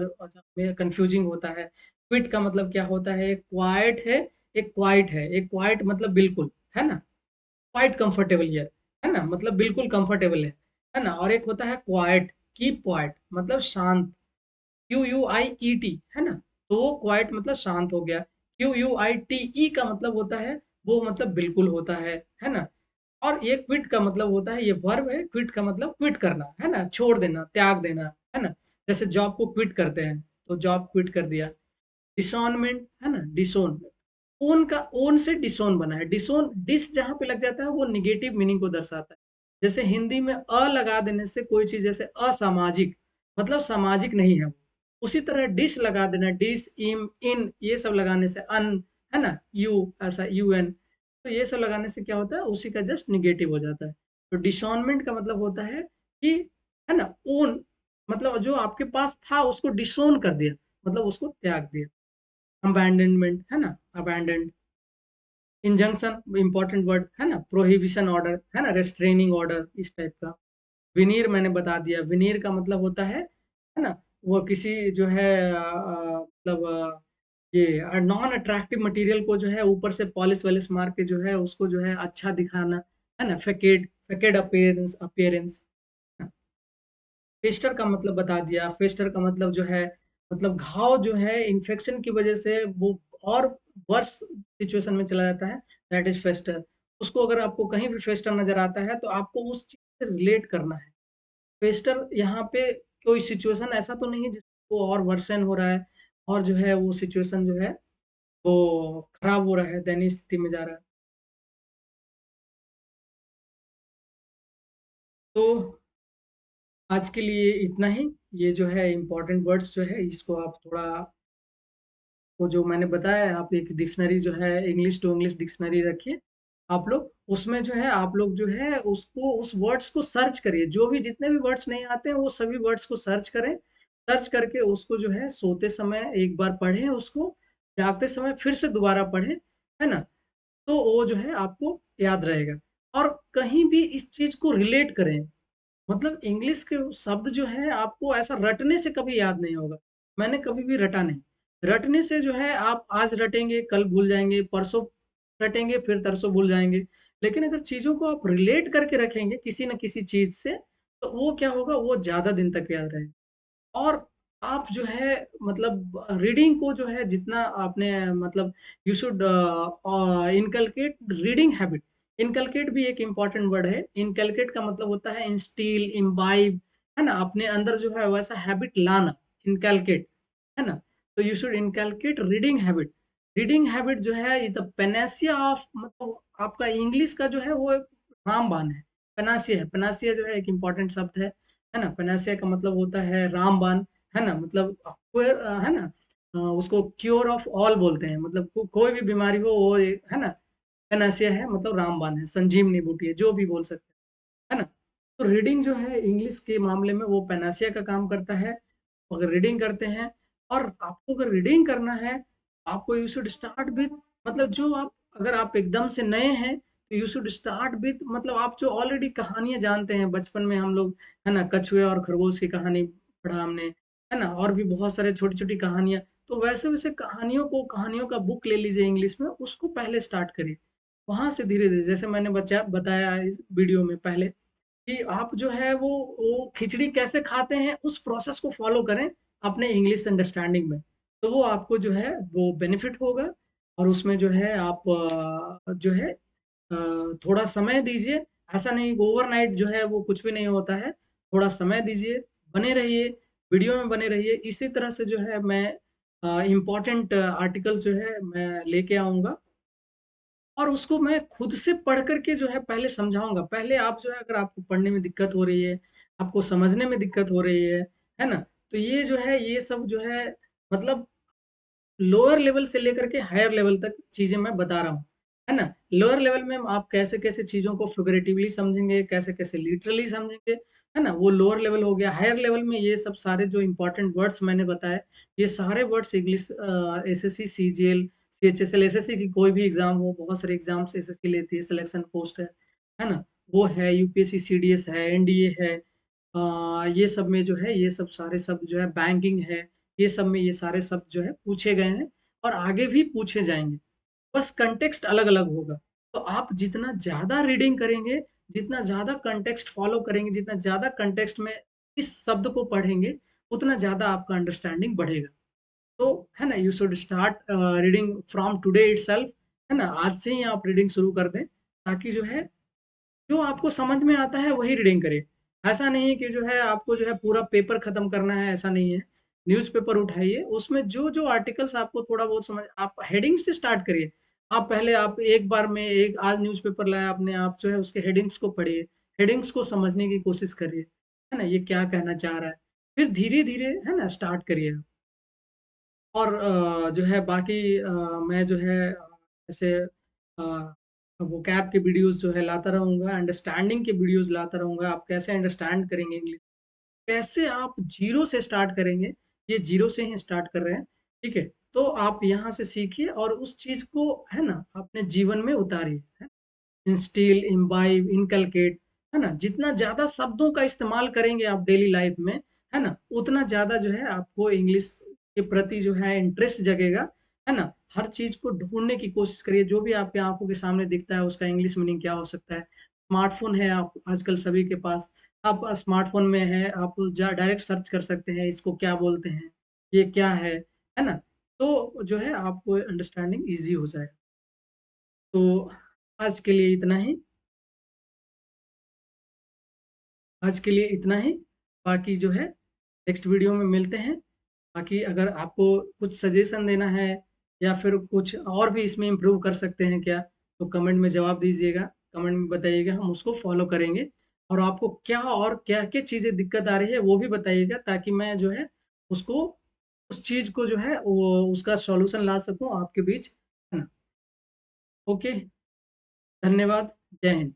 कंफ्यूजिंग होता है। क्विट का मतलब क्या होता है, एक क्वाइट है, एक क्वाइट है। एक क्वाइट मतलब बिल्कुल, है ना, क्वाइट कंफर्टेबल हियर, है ना, मतलब बिल्कुल कंफर्टेबल है ना। और एक होता है क्वाइट, कीप क्वाइट मतलब शांत, क्यू यू आई ई टी, है ना। तो वो क्वाइट मतलब शांत हो गया। Q U I T E का मतलब होता है, वो मतलब बिल्कुल होता है ना। और ये क्विट का मतलब होता है, ये वर्ब है, क्विट का मतलब क्विट करना, है ना, छोड़ देना, त्याग देना, है ना। जैसे जॉब को क्विट करते हैं, तो जॉब क्विट कर दिया। डिसोनमेंट, है ना, डिसोन, ओन का, ओन से डिसोन बना है। डिसोन, डिस जहां पे लग जाता है वो निगेटिव मीनिंग को दर्शाता है। जैसे हिंदी में अ लगा देने से कोई चीज, जैसे असामाजिक, मतलब सामाजिक नहीं है वो। उसी तरह डिस लगा देना, डिस, इम, इन, ये सब लगाने से, अन, है ना, यू, ऐसा यू एन, तो ये सब लगाने से क्या होता है, उसी का जस्ट निगेटिव हो जाता है। तो डिसोनमेंट का मतलब होता है कि, है ना, ओन, मतलब जो आपके पास था उसको डिसोन कर दिया, मतलब उसको त्याग दिया। अबैंडनमेंट, है ना, अबैंडन। इंजंक्शन इंपॉर्टेंट वर्ड, है ना, प्रोहिबिशन ऑर्डर, है ना, रेस्ट्रेनिंग ऑर्डर, इस टाइप का। विनीर मैंने बता दिया, विनीर का मतलब होता है ना, वो किसी जो है मतलब ये नॉन अट्रैक्टिव मटेरियल को जो है ऊपर से पॉलिश वॉलिश मार के जो है उसको जो है अच्छा दिखाना, है ना, फेकेड, फेकेड अपीयरेंस, अपीयरेंस। फेस्टर का मतलब बता दिया, फेस्टर का मतलब जो है, मतलब घाव जो है इन्फेक्शन की वजह से वो और वर्स सिचुएशन में चला जाता है, दैट इज फेस्टर। उसको अगर आपको कहीं भी फेस्टर नजर आता है तो आपको उस चीज से रिलेट करना है। फेस्टर यहाँ पे कोई सिचुएशन ऐसा तो नहीं है जिसको और वर्सन हो रहा है, और जो है वो सिचुएशन जो है वो खराब हो रहा है, दयनीय स्थिति में जा रहा है। तो आज के लिए इतना ही। ये जो है इम्पोर्टेंट वर्ड्स जो है इसको आप थोड़ा, वो जो मैंने बताया, आप एक डिक्शनरी जो है इंग्लिश टू इंग्लिश डिक्शनरी रखिए आप लोग। उसमें जो है आप लोग जो है उसको, उस वर्ड्स को सर्च करिए, जो भी जितने भी वर्ड्स नहीं आते हैं वो सभी वर्ड्स को सर्च करें। सर्च करके उसको जो है सोते समय एक बार पढ़ें उसको, जागते समय फिर से दोबारा पढ़ें, है ना? तो वो जो है आपको याद रहेगा। और कहीं भी इस चीज़ को रिलेट करें, मतलब इंग्लिश के शब्द जो है आपको ऐसा रटने से कभी याद नहीं होगा। मैंने कभी भी रटा नहीं। रटने से जो है आप आज रटेंगे, कल भूल जाएँगे, परसों रटेंगे, फिर तरसों भूल जाएँगे। लेकिन अगर चीज़ों को आप रिलेट करके रखेंगे किसी न किसी चीज़ से, तो वो क्या होगा, वो ज़्यादा दिन तक याद रहेगा। और आप जो है मतलब रीडिंग को जो है जितना आपने मतलब you should inculcate reading habit. Inculcate भी एक इम्पॉर्टेंट वर्ड है। इनकलकेट का मतलब होता है इंस्टिल, इम्बाइब, है ना? अपने अंदर जो है वैसा हैबिट लाना, इनकलकेट, है ना? तो you should inculcate reading habit. Reading habit जो है इज द पैनासिया ऑफ, मतलब आपका इंग्लिश का जो है वो एक रामबाण है। पैनासिया है, पैनासिया जो है एक इम्पॉर्टेंट शब्द है ना? पैनासिया का मतलब होता है रामबाण, है ना? मतलब है ना? उसको क्योर ऑफ ऑल बोलते हैं, मतलब कोई भी बीमारी हो वो है ना? पैनासिया है, मतलब रामबाण है, संजीवनी बूटी है, जो भी बोल सकते हैं, है ना? तो रीडिंग जो है इंग्लिश के मामले में वो पैनासिया का काम करता है। अगर रीडिंग करते हैं, और आपको अगर रीडिंग करना है, आपको यू शुड स्टार्ट विथ, मतलब जो आप, अगर आप एकदम से नए हैं तो यू शुड स्टार्ट विथ, मतलब आप जो ऑलरेडी कहानियाँ जानते हैं, बचपन में हम लोग, है ना, कछुए और खरगोश की कहानी पढ़ा हमने, है ना? और भी बहुत सारे छोटी-छोटी कहानियाँ, तो वैसे-वैसे कहानियों का बुक ले लीजिए इंग्लिश में, उसको पहले स्टार्ट करिए। वहाँ से धीरे-धीरे, जैसे मैंने बताया इस वीडियो में पहले, कि आप जो है वो खिचड़ी कैसे खाते हैं उस प्रोसेस को फॉलो करें अपने इंग्लिश अंडरस्टैंडिंग में। तो वो आपको जो है वो बेनिफिट होगा। और उसमें जो है आप जो है थोड़ा समय दीजिए। ऐसा नहीं ओवरनाइट जो है वो कुछ भी नहीं होता है। थोड़ा समय दीजिए, बने रहिए, वीडियो में बने रहिए। इसी तरह से जो है मैं इम्पोर्टेंट आर्टिकल जो है मैं लेके आऊँगा, और उसको मैं खुद से पढ़ कर के जो है पहले समझाऊँगा। पहले आप जो है, अगर आपको पढ़ने में दिक्कत हो रही है, आपको समझने में दिक्कत हो रही है ना? तो ये जो है, ये सब जो है मतलब लोअर लेवल से लेकर के हायर लेवल तक चीज़ें मैं बता रहा हूँ, है ना? लोअर लेवल में आप कैसे-कैसे चीज़ों को फिगरेटिवली समझेंगे, कैसे-कैसे लिटरली समझेंगे, है ना? वो लोअर लेवल हो गया। हायर लेवल में ये सब सारे जो इम्पोर्टेंट वर्ड्स मैंने बताए, ये सारे words English SSC, CGL, CHSL, SSC की कोई भी एग्ज़ाम हो, बहुत सारे एग्ज़ाम्स एसएससी लेती है, सिलेक्शन पोस्ट है ना? वो है, यूपीएससी, सीडीएस है, एनडीए है, ये सब में जो है, ये सब सारे शब्द जो है, बैंकिंग है, ये सब में ये सारे शब्द जो है पूछे गए हैं, और आगे भी पूछे जाएँगे। बस कॉन्टेक्स्ट अलग-अलग होगा। तो आप जितना ज़्यादा रीडिंग करेंगे, जितना ज़्यादा कॉन्टेक्स्ट फ़ॉलो करेंगे, जितना ज़्यादा कॉन्टेक्स्ट में इस शब्द को पढ़ेंगे, उतना ज़्यादा आपका अंडरस्टैंडिंग बढ़ेगा। तो है ना, you should start reading from today itself, है ना? आज से ही आप रीडिंग शुरू कर दें, ताकि जो है जो आपको समझ में आता है वही रीडिंग करिए। ऐसा नहीं है कि जो है आपको जो है पूरा पेपर खत्म करना है, ऐसा नहीं है। न्यूज़पेपर उठाइए, उसमें जो-जो आर्टिकल्स आपको थोड़ा बहुत समझ, आप हेडिंग से स्टार्ट करिए। आप पहले आप एक बार में एक आज न्यूज़पेपर लाया आपने, आप जो है उसके हेडिंग्स को पढ़िए, हेडिंग्स को समझने की कोशिश करिए, है ना? ये क्या कहना चाह रहा है? फिर धीरे-धीरे, है ना, स्टार्ट करिए। और जो है बाकी मैं जो है ऐसे वोकैब के वीडियोज़ जो है लाता रहूँगा, अंडरस्टैंडिंग के वीडियोज़ लाता रहूँगा। आप कैसे अंडरस्टैंड करेंगे इंग्लिश, कैसे आप ज़ीरो से स्टार्ट करेंगे, ये ज़ीरो से ही स्टार्ट कर रहे हैं, ठीक है? तो आप यहाँ से सीखिए और उस चीज़ को, है ना, अपने जीवन में उतारिए, है। इंस्टिल, इम्बाइब, इनकलकेट, है ना? जितना ज़्यादा शब्दों का इस्तेमाल करेंगे आप डेली लाइफ़ में, है ना? उतना ज़्यादा जो है आपको इंग्लिश के प्रति जो है इंटरेस्ट जगेगा, है ना? हर चीज़ को ढूँढने की कोशिश करिए, जो भी आपकी आँखों के सामने दिखता है उसका इंग्लिश मीनिंग क्या हो सकता है। स्मार्टफ़ोन है आप आजकल सभी के पास, आप स्मार्टफ़ोन में है, आप जा डायरेक्ट सर्च कर सकते हैं, इसको क्या बोलते हैं, ये क्या है ना? तो जो है आपको अंडरस्टैंडिंग ईज़ी हो जाएगा। तो आज के लिए इतना ही। आज के लिए इतना ही। बाकी जो है नेक्स्ट वीडियो में मिलते हैं। बाकी अगर आपको कुछ सजेशन देना है या फिर कुछ और भी इसमें इम्प्रूव कर सकते हैं क्या, तो कमेंट में जवाब दीजिएगा, कमेंट में बताइएगा, हम उसको फ़ॉलो करेंगे और आपको क्या और क्या-क्या चीज़ें दिक्कत आ रही है वो भी बताइएगा ताकि मैं जो है उसको उस चीज़ को जो है वो उसका सॉल्यूशन ला सकूँ आपके बीच, है ना? ओके, धन्यवाद, जय हिंद।